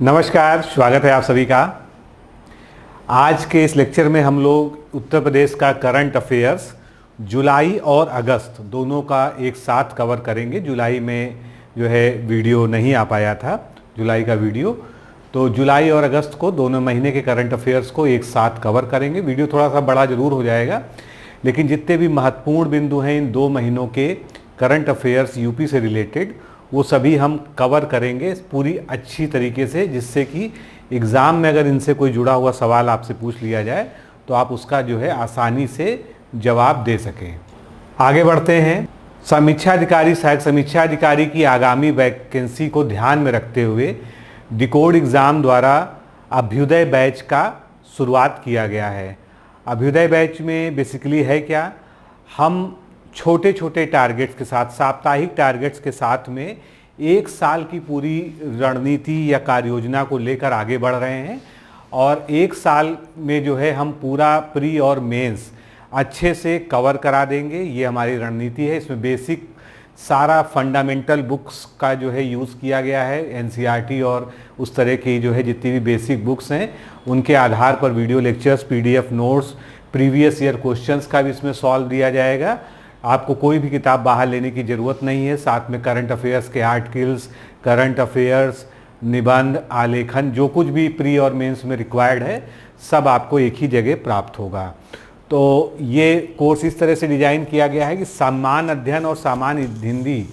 नमस्कार, स्वागत है आप सभी का। आज के इस लेक्चर में हम लोग उत्तर प्रदेश का करंट अफेयर्स जुलाई और अगस्त दोनों का एक साथ कवर करेंगे। जुलाई में जो है वीडियो नहीं आ पाया था, जुलाई का वीडियो, तो जुलाई और अगस्त को दोनों महीने के करंट अफेयर्स को एक साथ कवर करेंगे। वीडियो थोड़ा सा बड़ा ज़रूर हो जाएगा, लेकिन जितने भी महत्वपूर्ण बिंदु हैं इन 2 महीनों के करंट अफेयर्स यूपी से रिलेटेड, वो सभी हम कवर करेंगे पूरी अच्छी तरीके से, जिससे कि एग्ज़ाम में अगर इनसे कोई जुड़ा हुआ सवाल आपसे पूछ लिया जाए तो आप उसका जो है आसानी से जवाब दे सकें। आगे बढ़ते हैं। समीक्षा अधिकारी, सहायक समीक्षा अधिकारी की आगामी वैकेंसी को ध्यान में रखते हुए डिकोड एग्ज़ाम द्वारा अभ्युदय बैच का शुरुआत किया गया है। अभ्युदय बैच में बेसिकली है क्या, हम छोटे छोटे टारगेट्स के साथ, साप्ताहिक टारगेट्स के साथ में 1 साल की पूरी रणनीति या कार्य योजना को लेकर आगे बढ़ रहे हैं। और 1 साल में जो है हम पूरा प्री और मेंस अच्छे से कवर करा देंगे, ये हमारी रणनीति है। इसमें बेसिक सारा फंडामेंटल बुक्स का जो है यूज़ किया गया है, एनसीईआरटी और उस तरह की जो है जितनी भी बेसिक बुक्स हैं उनके आधार पर video lectures, PDF notes, previous year questions का भी इसमें सॉल्व दिया जाएगा। आपको कोई भी किताब बाहर लेने की ज़रूरत नहीं है। साथ में करंट अफेयर्स के आर्टिकल्स, करंट अफेयर्स, निबंध, आलेखन, जो कुछ भी प्री और मेंस में रिक्वायर्ड है सब आपको एक ही जगह प्राप्त होगा। तो ये कोर्स इस तरह से डिज़ाइन किया गया है कि सामान्य अध्ययन और सामान्य हिंदी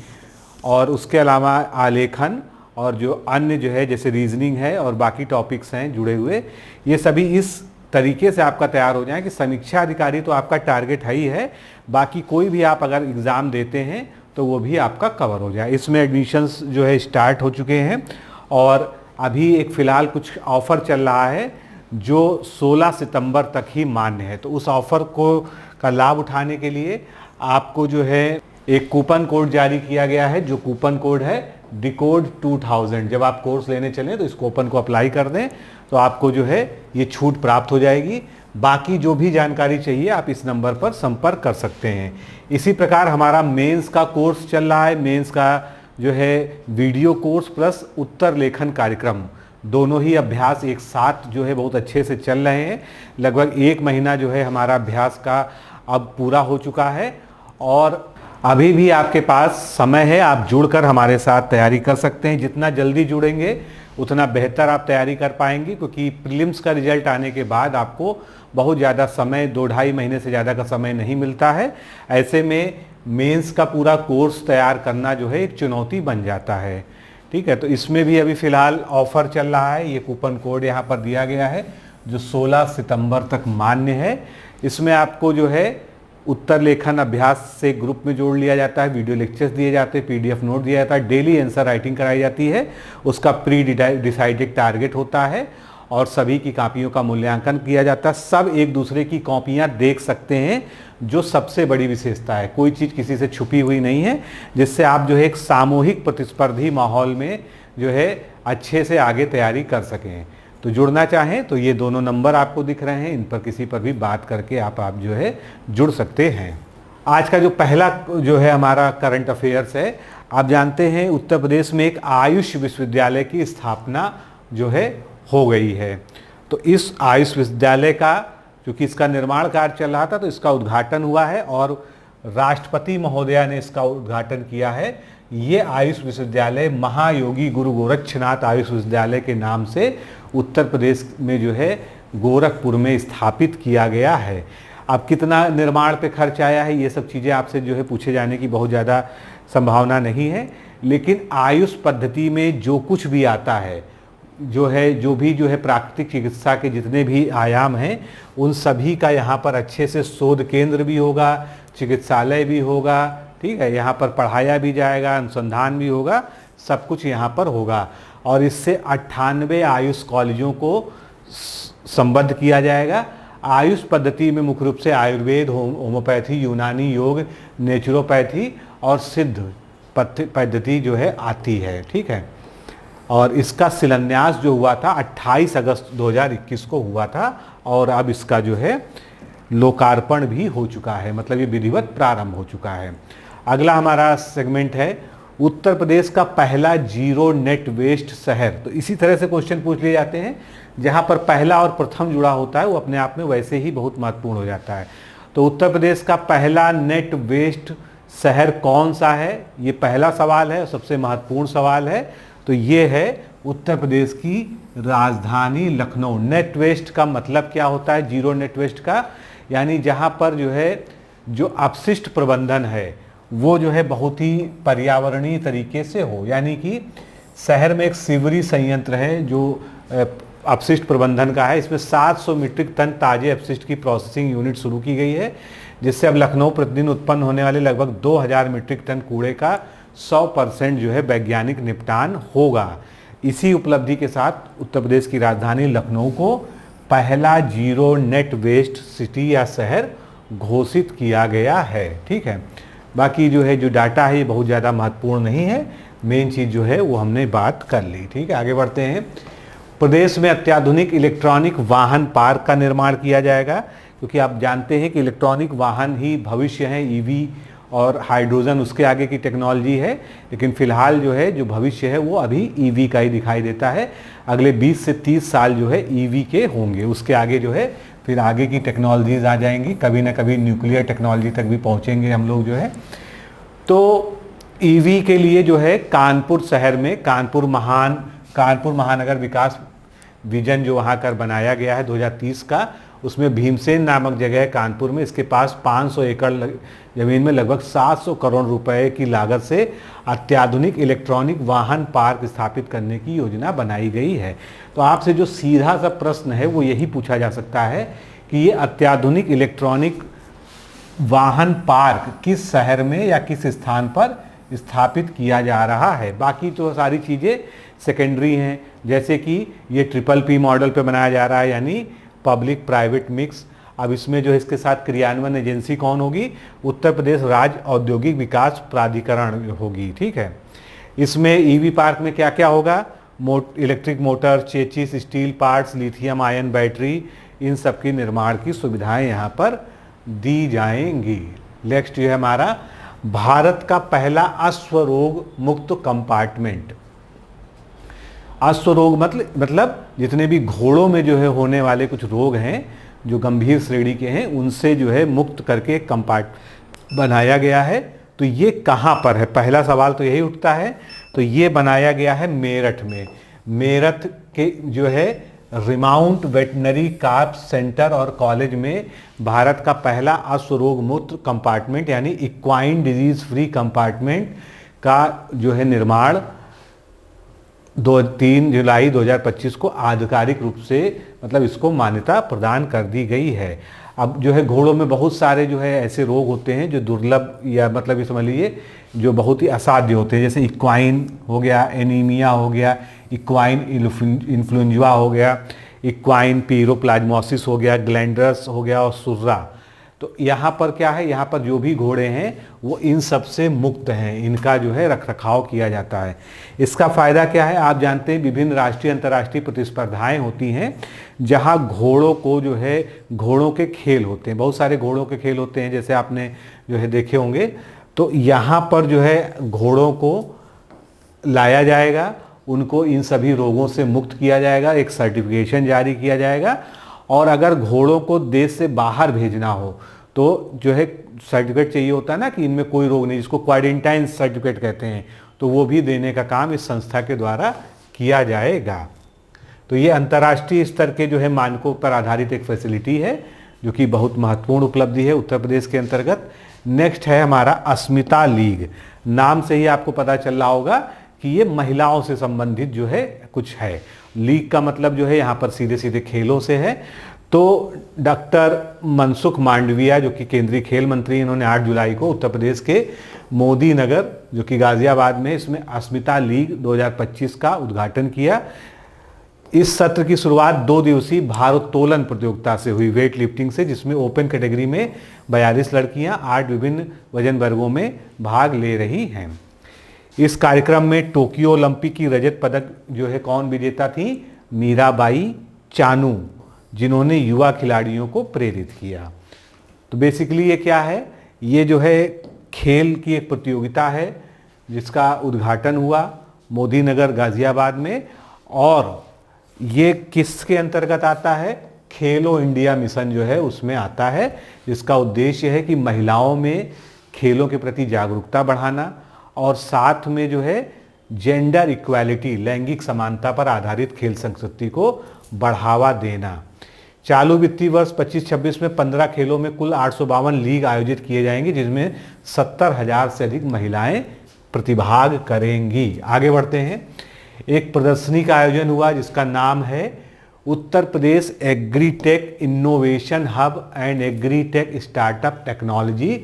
और उसके अलावा आलेखन और जो अन्य जो है जैसे रीजनिंग है और बाकी टॉपिक्स हैं जुड़े हुए, ये सभी इस तरीके से आपका तैयार हो जाए कि समीक्षा अधिकारी तो आपका टारगेट है ही है, बाकी कोई भी आप अगर एग्ज़ाम देते हैं तो वो भी आपका कवर हो जाए। इसमें एडमिशन्स जो है स्टार्ट हो चुके हैं और अभी एक फ़िलहाल कुछ ऑफ़र चल रहा है जो 16 सितंबर तक ही मान्य है। तो उस ऑफ़र को का लाभ उठाने के लिए आपको जो है एक कूपन कोड जारी किया गया है, जो कूपन कोड है डिकोड 2000। जब आप कोर्स लेने चलें तो इस कूपन को अप्लाई कर दें तो आपको जो है ये छूट प्राप्त हो जाएगी। बाकी जो भी जानकारी चाहिए आप इस नंबर पर संपर्क कर सकते हैं। इसी प्रकार हमारा मेंस का कोर्स चल रहा है। मेंस का जो है वीडियो कोर्स प्लस उत्तर लेखन कार्यक्रम, दोनों ही अभ्यास एक साथ जो है बहुत अच्छे से चल रहे हैं। लगभग 1 महीना जो है हमारा अभ्यास का अब पूरा हो चुका है और अभी भी आपके पास समय है, आप जुड़कर हमारे साथ तैयारी कर सकते हैं। जितना जल्दी जुड़ेंगे उतना बेहतर आप तैयारी कर पाएंगे, क्योंकि प्रीलिम्स का रिजल्ट आने के बाद आपको बहुत ज़्यादा समय, 2-2.5 महीने से ज़्यादा का समय नहीं मिलता है। ऐसे में मेंस का पूरा कोर्स तैयार करना जो है एक चुनौती बन जाता है। ठीक है, तो इसमें भी अभी फ़िलहाल ऑफ़र चल रहा है। ये कूपन कोड यहाँ पर दिया गया है जो 16 सितंबर तक मान्य है। इसमें आपको जो है उत्तर लेखन अभ्यास से ग्रुप में जोड़ लिया जाता है, वीडियो लेक्चर्स दिए जाते हैं, पीडीएफ नोट दिया जाता है, डेली आंसर राइटिंग कराई जाती है, उसका प्री डिसाइडेड टारगेट होता है और सभी की कॉपियों का मूल्यांकन किया जाता है। सब एक दूसरे की कॉपियां देख सकते हैं, जो सबसे बड़ी विशेषता है। कोई चीज़ किसी से छुपी हुई नहीं है, जिससे आप जो है एक सामूहिक प्रतिस्पर्धी माहौल में जो है अच्छे से आगे तैयारी कर सकें। तो जुड़ना चाहें तो ये दोनों नंबर आपको दिख रहे हैं, इन पर किसी पर भी बात करके आप जो है जुड़ सकते हैं। आज का जो पहला जो है हमारा करंट अफेयर्स है, आप जानते हैं उत्तर प्रदेश में एक आयुष विश्वविद्यालय की स्थापना जो है हो गई है। तो इस आयुष विश्वविद्यालय का, क्योंकि इसका निर्माण कार्य चल रहा था, तो इसका उद्घाटन हुआ है और राष्ट्रपति महोदया ने इसका उद्घाटन किया है। ये आयुष विश्वविद्यालय महायोगी गुरु गोरक्षनाथ आयुष विश्वविद्यालय के नाम से उत्तर प्रदेश में जो है गोरखपुर में स्थापित किया गया है। अब कितना निर्माण पे खर्च आया है, ये सब चीज़ें आपसे जो है पूछे जाने की बहुत ज़्यादा संभावना नहीं है, लेकिन आयुष पद्धति में जो कुछ भी आता है, जो भी प्राकृतिक चिकित्सा के जितने भी आयाम हैं, उन सभी का यहाँ पर अच्छे से शोध केंद्र भी होगा, चिकित्सालय भी होगा। ठीक है, यहाँ पर पढ़ाया भी जाएगा, अनुसंधान भी होगा, सब कुछ यहाँ पर होगा। और इससे 98 आयुष कॉलेजों को संबद्ध किया जाएगा। आयुष पद्धति में मुख्य रूप से आयुर्वेद, होम्योपैथी, यूनानी योग, नेचुरोपैथी और सिद्ध पद्धति जो है आती है। ठीक है, और इसका शिलान्यास जो हुआ था 28 अगस्त 2021 को हुआ था और अब इसका जो है लोकार्पण भी हो चुका है, मतलब ये विधिवत प्रारंभ हो चुका है। अगला हमारा सेगमेंट है उत्तर प्रदेश का पहला जीरो नेट वेस्ट शहर। तो इसी तरह से क्वेश्चन पूछ लिए जाते हैं, जहां पर पहला और प्रथम जुड़ा होता है वो अपने आप में वैसे ही बहुत महत्वपूर्ण हो जाता है। तो उत्तर प्रदेश का पहला नेट वेस्ट शहर कौन सा है, ये पहला सवाल है, सबसे महत्वपूर्ण सवाल है। तो ये है उत्तर प्रदेश की राजधानी लखनऊ। नेट वेस्ट का मतलब क्या होता है, जीरो नेट वेस्ट का, यानी जहाँ पर जो है जो अपशिष्ट प्रबंधन है वो जो है बहुत ही पर्यावरणीय तरीके से हो। यानी कि शहर में एक सीवरी संयंत्र है जो अपशिष्ट प्रबंधन का है। इसमें 700 मीट्रिक टन ताजे अपशिष्ट की प्रोसेसिंग यूनिट शुरू की गई है, जिससे अब लखनऊ प्रतिदिन उत्पन्न होने वाले लगभग 2000 मीट्रिक टन कूड़े का 100% जो है वैज्ञानिक निपटान होगा। इसी उपलब्धि के साथ उत्तर प्रदेश की राजधानी लखनऊ को पहला जीरो नेट वेस्ट सिटी या शहर घोषित किया गया है। ठीक है, बाकी जो है जो डाटा है ये बहुत ज़्यादा महत्वपूर्ण नहीं है, मेन चीज़ जो है वो हमने बात कर ली। ठीक है, आगे बढ़ते हैं। प्रदेश में अत्याधुनिक इलेक्ट्रॉनिक वाहन पार्क का निर्माण किया जाएगा, क्योंकि आप जानते हैं कि इलेक्ट्रॉनिक वाहन ही भविष्य है। ईवी और हाइड्रोजन उसके आगे की टेक्नोलॉजी है, लेकिन फिलहाल जो है जो भविष्य है वो अभी ईवी का ही दिखाई देता है। अगले 20 से 30 साल जो है ईवी के होंगे, उसके आगे जो है फिर आगे की टेक्नोलॉजीज आ जाएंगी, कभी ना कभी न्यूक्लियर टेक्नोलॉजी तक भी पहुंचेंगे हम लोग जो है। तो ईवी के लिए जो है कानपुर शहर में कानपुर महानगर विकास विजन जो वहाँ कर बनाया गया है 2030 का, उसमें भीमसेन नामक जगह है कानपुर में। इसके पास 500 एकड़ जमीन में लगभग 700 करोड़ रुपए की लागत से अत्याधुनिक इलेक्ट्रॉनिक वाहन पार्क स्थापित करने की योजना बनाई गई है। तो आपसे जो सीधा सा प्रश्न है वो यही पूछा जा सकता है कि ये अत्याधुनिक इलेक्ट्रॉनिक वाहन पार्क किस शहर में या किस स्थान पर स्थापित किया जा रहा है। बाकी तो सारी चीज़ें सेकेंडरी हैं, जैसे कि ये PPP मॉडल पे बनाया जा रहा है, यानी पब्लिक प्राइवेट मिक्स। अब इसमें जो है इसके साथ क्रियान्वयन एजेंसी कौन होगी, उत्तर प्रदेश राज्य औद्योगिक विकास प्राधिकरण होगी। ठीक है, इसमें ईवी पार्क में क्या क्या होगा, electric motor, chassis, steel parts, lithium ion battery, इन सब की निर्माण की सुविधाएं यहाँ पर दी जाएंगी। नेक्स्ट जो है हमारा भारत का पहला अश्वरोग मुक्त कंपार्टमेंट। अश्वरोग मतलब जितने भी घोड़ों में जो है होने वाले कुछ रोग हैं जो गंभीर श्रेणी के हैं, उनसे जो है मुक्त करके एक कंपार्ट बनाया गया है। तो ये कहाँ पर है, पहला सवाल तो यही उठता है। तो ये बनाया गया है मेरठ में। मेरठ के जो है रिमाउंट वेटनरी कार्प सेंटर और कॉलेज में भारत का पहला अश्वरोग मुक्त कंपार्टमेंट यानी इक्वाइन डिजीज फ्री कंपार्टमेंट का जो है निर्माण 3 जुलाई 2025 को आधिकारिक रूप से मतलब इसको मान्यता प्रदान कर दी गई है। अब जो है घोड़ों में बहुत सारे जो है ऐसे रोग होते हैं जो दुर्लभ या मतलब ये समझ लीजिए जो बहुत ही असाध्य होते हैं, जैसे इक्वाइन हो गया, एनीमिया हो गया, इक्वाइन इन्फ्लुएंजा हो गया, इक्वाइन पीरोप्लाज्मोसिस हो गया, ग्लैंडरस हो गया और सुर्रा। तो यहाँ पर क्या है, यहाँ पर जो भी घोड़े हैं वो इन सब से मुक्त हैं, इनका जो है रखरखाव किया जाता है। इसका फ़ायदा क्या है, आप जानते हैं विभिन्न राष्ट्रीय अंतर्राष्ट्रीय प्रतिस्पर्धाएं होती हैं जहाँ घोड़ों को जो है घोड़ों के खेल होते हैं, बहुत सारे घोड़ों के खेल होते हैं जैसे आपने जो है देखे होंगे। तो यहाँ पर जो है घोड़ों को लाया जाएगा, उनको इन सभी रोगों से मुक्त किया जाएगा, एक सर्टिफिकेशन जारी किया जाएगा। और अगर घोड़ों को देश से बाहर भेजना हो तो जो है सर्टिफिकेट चाहिए होता है ना कि इनमें कोई रोग नहीं, जिसको क्वारंटाइन सर्टिफिकेट कहते हैं, तो वो भी देने का काम इस संस्था के द्वारा किया जाएगा। तो ये अंतर्राष्ट्रीय स्तर के जो है मानकों पर आधारित एक फैसिलिटी है जो कि बहुत महत्वपूर्ण उपलब्धि है उत्तर प्रदेश के अंतर्गत। नेक्स्ट है हमारा अस्मिता लीग। नाम से ही आपको पता चल रहा होगा कि ये महिलाओं से संबंधित जो है कुछ है। लीग का मतलब जो है यहाँ पर सीधे सीधे खेलों से है। तो डॉक्टर मनसुख मांडविया जो कि केंद्रीय खेल मंत्री, इन्होंने 8 जुलाई को उत्तर प्रदेश के मोदी नगर जो कि गाजियाबाद में इसमें अस्मिता लीग 2025 का उद्घाटन किया। इस सत्र की शुरुआत 2 दिवसीय भारोत्तोलन प्रतियोगिता से हुई, वेट लिफ्टिंग से, जिसमें ओपन कैटेगरी में 42 लड़कियां 8 विभिन्न वजन वर्गों में भाग ले रही हैं। इस कार्यक्रम में टोक्यो ओलंपिक की रजत पदक जो है कौन विजेता थी, मीराबाई चानू, जिन्होंने युवा खिलाड़ियों को प्रेरित किया। तो बेसिकली ये क्या है, ये जो है खेल की एक प्रतियोगिता है जिसका उद्घाटन हुआ मोदी नगर गाजियाबाद में। और ये किसके अंतर्गत आता है? खेलो इंडिया मिशन जो है उसमें आता है, जिसका उद्देश्य है कि महिलाओं में खेलों के प्रति जागरूकता बढ़ाना और साथ में जो है जेंडर इक्वालिटी, लैंगिक समानता पर आधारित खेल संस्कृति को बढ़ावा देना। चालू वित्तीय वर्ष 25-26 में 15 खेलों में कुल 852 लीग आयोजित किए जाएंगे, जिसमें 70,000 से अधिक महिलाएं प्रतिभाग करेंगी। आगे बढ़ते हैं। एक प्रदर्शनी का आयोजन हुआ जिसका नाम है Uttar Pradesh agritech innovation hub and agritech startup technology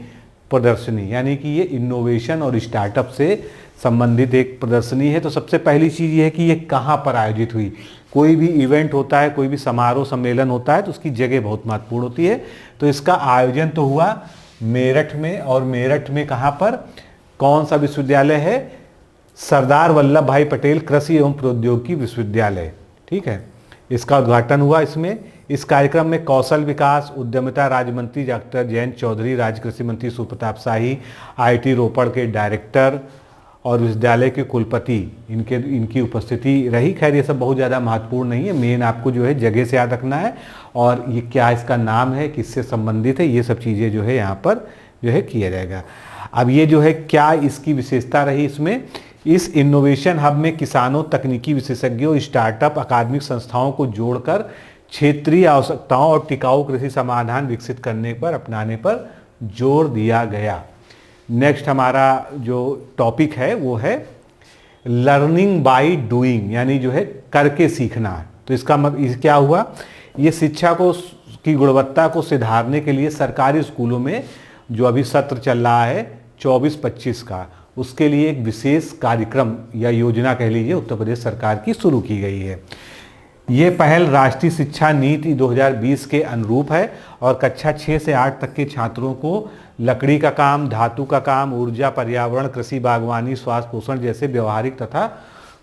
प्रदर्शनी, यानी कि ये इनोवेशन और स्टार्टअप से संबंधित एक प्रदर्शनी है। तो सबसे पहली चीज़ ये है कि ये कहाँ पर आयोजित हुई। कोई भी इवेंट होता है, कोई भी समारोह सम्मेलन होता है तो उसकी जगह बहुत महत्वपूर्ण होती है। तो इसका आयोजन तो हुआ मेरठ में, और मेरठ में कहाँ पर, कौन सा विश्वविद्यालय है? सरदार वल्लभ भाई पटेल कृषि एवं प्रौद्योगिकी विश्वविद्यालय, ठीक है, इसका उद्घाटन हुआ इसमें। इस कार्यक्रम में कौशल विकास उद्यमिता राज्य मंत्री डॉक्टर जयंत चौधरी, राज्य कृषि मंत्री सुप्रताप शाही, IIT रोपड़ के डायरेक्टर और विश्वविद्यालय के कुलपति, इनकी उपस्थिति रही। खैर ये सब बहुत ज़्यादा महत्वपूर्ण नहीं है, मेन आपको जो है जगह से याद रखना है और ये क्या इसका नाम है, किससे संबंधित है, ये सब चीज़ें जो है यहाँ पर जो है किया जाएगा। अब ये जो है क्या इसकी विशेषता रही इसमें, इस इनोवेशन हब में किसानों, तकनीकी विशेषज्ञों, स्टार्टअप, अकादमिक संस्थाओं को जोड़कर क्षेत्रीय आवश्यकताओं और टिकाऊ कृषि समाधान विकसित करने पर, अपनाने पर जोर दिया गया। नेक्स्ट हमारा जो टॉपिक है वो है लर्निंग बाय डूइंग, यानी जो है करके सीखना। तो इसका मतलब क्या हुआ, ये शिक्षा की गुणवत्ता को सुधारने के लिए सरकारी स्कूलों में जो अभी सत्र चल रहा है 24-25 का, उसके लिए एक विशेष कार्यक्रम या योजना कह लीजिए उत्तर प्रदेश सरकार की शुरू की गई है। ये पहल राष्ट्रीय शिक्षा नीति 2020 के अनुरूप है और कक्षा 6 से 8 तक के छात्रों को लकड़ी का काम, धातु का काम, ऊर्जा, पर्यावरण, कृषि, बागवानी, स्वास्थ्य, पोषण जैसे व्यवहारिक तथा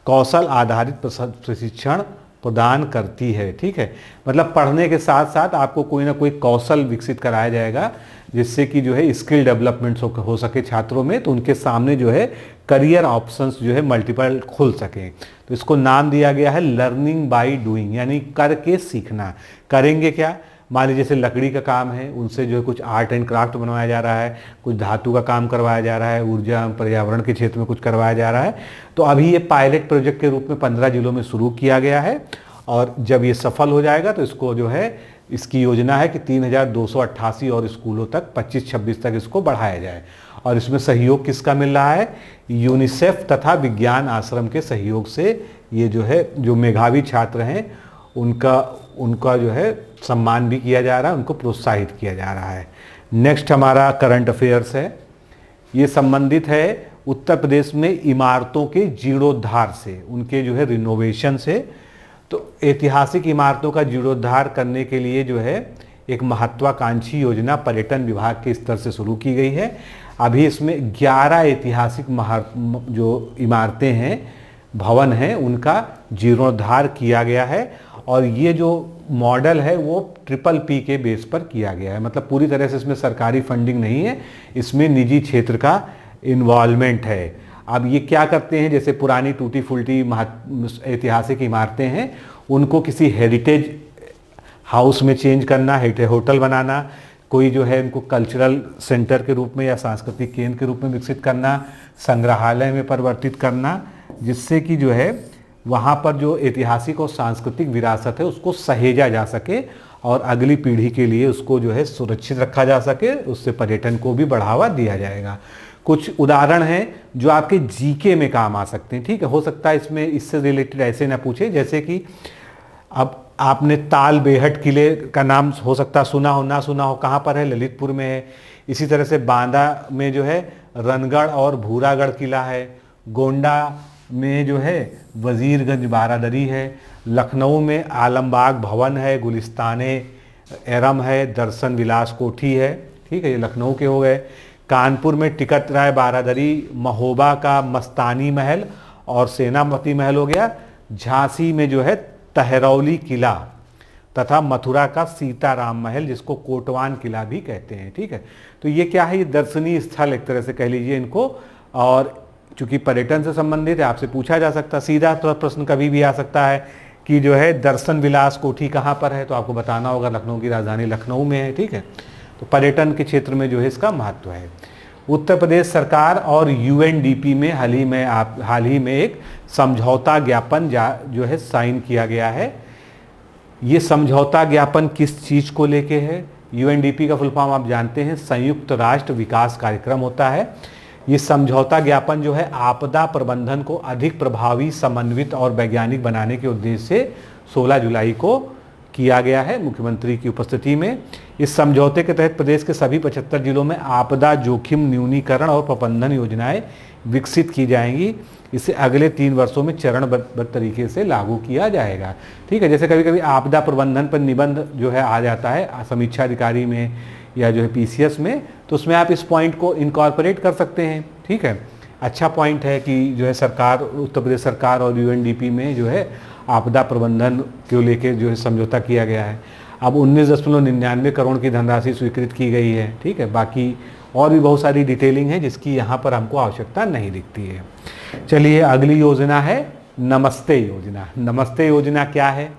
कौशल आधारित प्रशिक्षण प्रदान करती है। ठीक है, मतलब पढ़ने के साथ साथ आपको कोई ना कोई कौशल विकसित कराया जाएगा जिससे कि जो है स्किल डेवलपमेंट हो सके छात्रों में, तो उनके सामने जो है करियर ऑप्शंस जो है मल्टीपल खुल सकें। तो इसको नाम दिया गया है लर्निंग बाय डूइंग, यानी करके सीखना। करेंगे क्या, मान लीजिए जैसे लकड़ी का काम है, उनसे जो है कुछ आर्ट एंड क्राफ्ट बनवाया जा रहा है, कुछ धातु का काम करवाया जा रहा है, ऊर्जा पर्यावरण के क्षेत्र में कुछ करवाया जा रहा है। तो अभी ये पायलट प्रोजेक्ट के रूप में 15 जिलों में शुरू किया गया है और जब ये सफल हो जाएगा तो इसको जो है, इसकी योजना है कि 3288 और स्कूलों तक 25-26 तक इसको बढ़ाया जाए। और इसमें सहयोग किसका मिल रहा है, यूनिसेफ तथा विज्ञान आश्रम के सहयोग से ये जो है, जो मेधावी छात्र हैं उनका जो है सम्मान भी किया जा रहा है, उनको प्रोत्साहित किया जा रहा है। नेक्स्ट हमारा करंट अफेयर्स है, ये संबंधित है उत्तर प्रदेश में इमारतों के जीर्णोद्धार से, उनके जो है रिनोवेशन से। तो ऐतिहासिक इमारतों का जीर्णोद्धार करने के लिए जो है एक महत्वाकांक्षी योजना पर्यटन विभाग के स्तर से शुरू की गई है। अभी इसमें 11 ऐतिहासिक जो इमारतें हैं, भवन हैं, उनका जीर्णोद्धार किया गया है और ये जो मॉडल है वो PPP के बेस पर किया गया है। मतलब पूरी तरह से इसमें सरकारी फंडिंग नहीं है, इसमें निजी क्षेत्र का इन्वॉल्वमेंट है। अब ये क्या करते हैं, जैसे पुरानी टूटी फूटी ऐतिहासिक इमारतें हैं, उनको किसी हेरिटेज हाउस में चेंज करना, होटल बनाना, कोई जो है इनको कल्चरल सेंटर के रूप में या सांस्कृतिक केंद्र के रूप में विकसित करना, संग्रहालय में परिवर्तित करना, जिससे कि जो है वहाँ पर जो ऐतिहासिक और सांस्कृतिक विरासत है उसको सहेजा जा सके और अगली पीढ़ी के लिए उसको जो है सुरक्षित रखा जा सके, उससे पर्यटन को भी बढ़ावा दिया जाएगा। कुछ उदाहरण हैं जो आपके जीके में काम आ सकते हैं। ठीक है, हो सकता है इसमें इससे रिलेटेड ऐसे ना पूछे, जैसे कि अब आपने ताल बेहट किले का नाम हो सकता सुना हो ना सुना हो, कहाँ पर है, ललितपुर में है। इसी तरह से बांदा में जो है रनगढ़ और भूरागढ़ किला है, गोंडा में जो है वजीरगंज बारादरी है, लखनऊ में आलमबाग भवन है, गुलिस्ताने एरम है, दर्शन विलास कोठी है। ठीक है, ये लखनऊ के हो गए। कानपुर में टिकट राय बारादरी, महोबा का मस्तानी महल और सेनापति महल हो गया। झांसी में जो है तहरौली किला तथा मथुरा का सीताराम महल, जिसको कोटवान किला भी कहते हैं। ठीक है, तो ये क्या है, ये दर्शनीय स्थल एक तरह से कह लीजिए इनको, और चूंकि पर्यटन से संबंधित है, आपसे पूछा जा सकता, सीधा तो प्रश्न कभी भी आ सकता है कि जो है दर्शन विलास कोठी कहाँ पर है, तो आपको बताना होगा लखनऊ की राजधानी लखनऊ में है। ठीक है, तो पर्यटन के क्षेत्र में जो है इसका महत्व है। उत्तर प्रदेश सरकार और यूएनडीपी में हाल ही में एक समझौता ज्ञापन जो है साइन किया गया है। ये समझौता ज्ञापन किस चीज़ को लेके है? यूएनडीपी का फुल फॉर्म आप जानते हैं, संयुक्त राष्ट्र विकास कार्यक्रम होता है। ये समझौता ज्ञापन जो है आपदा प्रबंधन को अधिक प्रभावी, समन्वित और वैज्ञानिक बनाने के उद्देश्य से 16 जुलाई को किया गया है मुख्यमंत्री की उपस्थिति में। इस समझौते के तहत प्रदेश के सभी 75 जिलों में आपदा जोखिम न्यूनीकरण और प्रबंधन योजनाएं विकसित की जाएंगी। इसे अगले 3 वर्षों में चरणबद्ध तरीके से लागू किया जाएगा। ठीक है, जैसे कभी कभी आपदा प्रबंधन पर निबंध जो है आ जाता है समीक्षा अधिकारी में या जो है पीसीएस में, तो उसमें आप इस पॉइंट को इनकॉर्पोरेट कर सकते हैं। ठीक है, अच्छा पॉइंट है कि जो है सरकार, उत्तर प्रदेश सरकार और यूएनडीपी में जो है आपदा प्रबंधन को लेकर जो है समझौता किया गया है। अब 19.99 करोड़ की धनराशि स्वीकृत की गई है। ठीक है, बाकी और भी बहुत सारी डिटेलिंग है जिसकी यहाँ पर हमको आवश्यकता नहीं दिखती है। चलिए अगली योजना है नमस्ते योजना। नमस्ते योजना क्या है?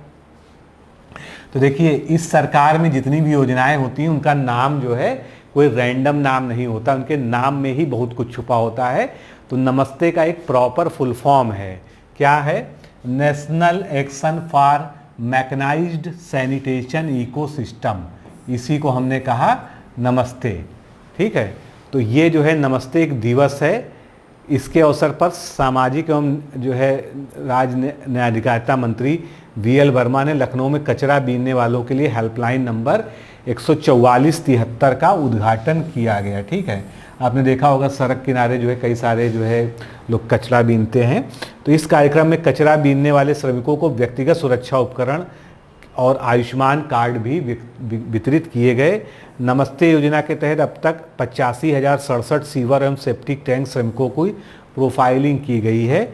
तो देखिए, इस सरकार में जितनी भी योजनाएं होती हैं उनका नाम जो है कोई रैंडम नाम नहीं होता, उनके नाम में ही बहुत कुछ छुपा होता है। तो नमस्ते का एक प्रॉपर फुल फॉर्म है, क्या है? National action for mechanised sanitation ecosystem, इसी को हमने कहा नमस्ते। ठीक है, तो ये जो है नमस्ते एक दिवस है। इसके अवसर पर सामाजिक एवं जो है राज्य न्यायाधिकारिता मंत्री वीएल वर्मा ने लखनऊ में कचरा बीनने वालों के लिए हेल्पलाइन नंबर 14473 का उद्घाटन किया गया। ठीक है, आपने देखा होगा सड़क किनारे जो है कई सारे जो है लोग कचरा बीनते हैं। तो इस कार्यक्रम में कचरा बीनने वाले श्रमिकों को व्यक्तिगत सुरक्षा उपकरण और आयुष्मान कार्ड भी वितरित किए गए। नमस्ते योजना के तहत अब तक 85,067 सीवर एवं सेप्टिक टैंक श्रमिकों की प्रोफाइलिंग की गई है।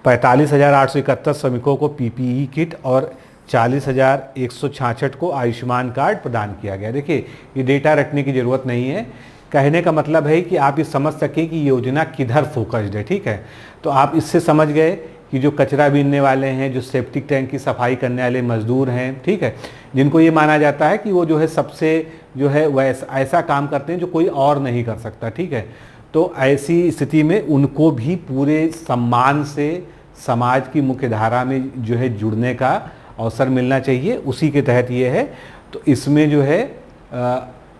45,871 श्रमिकों को पीपीई किट और 40,166 को आयुष्मान कार्ड प्रदान किया गया। देखिए, ये डेटा रखने की ज़रूरत नहीं है, कहने का मतलब है कि आप ये समझ सकें कि योजना किधर फोकस्ड है। ठीक है, तो आप इससे समझ गए कि जो कचरा बीनने वाले हैं, जो सेप्टिक टैंक की सफाई करने वाले मजदूर हैं, ठीक है, जिनको ये माना जाता है कि वो जो है सबसे जो है वैसा ऐसा काम करते हैं जो कोई और नहीं कर सकता। ठीक है, तो ऐसी स्थिति में उनको भी पूरे सम्मान से समाज की मुख्य धारा में जो है जुड़ने का अवसर मिलना चाहिए, उसी के तहत ये है। तो इसमें जो है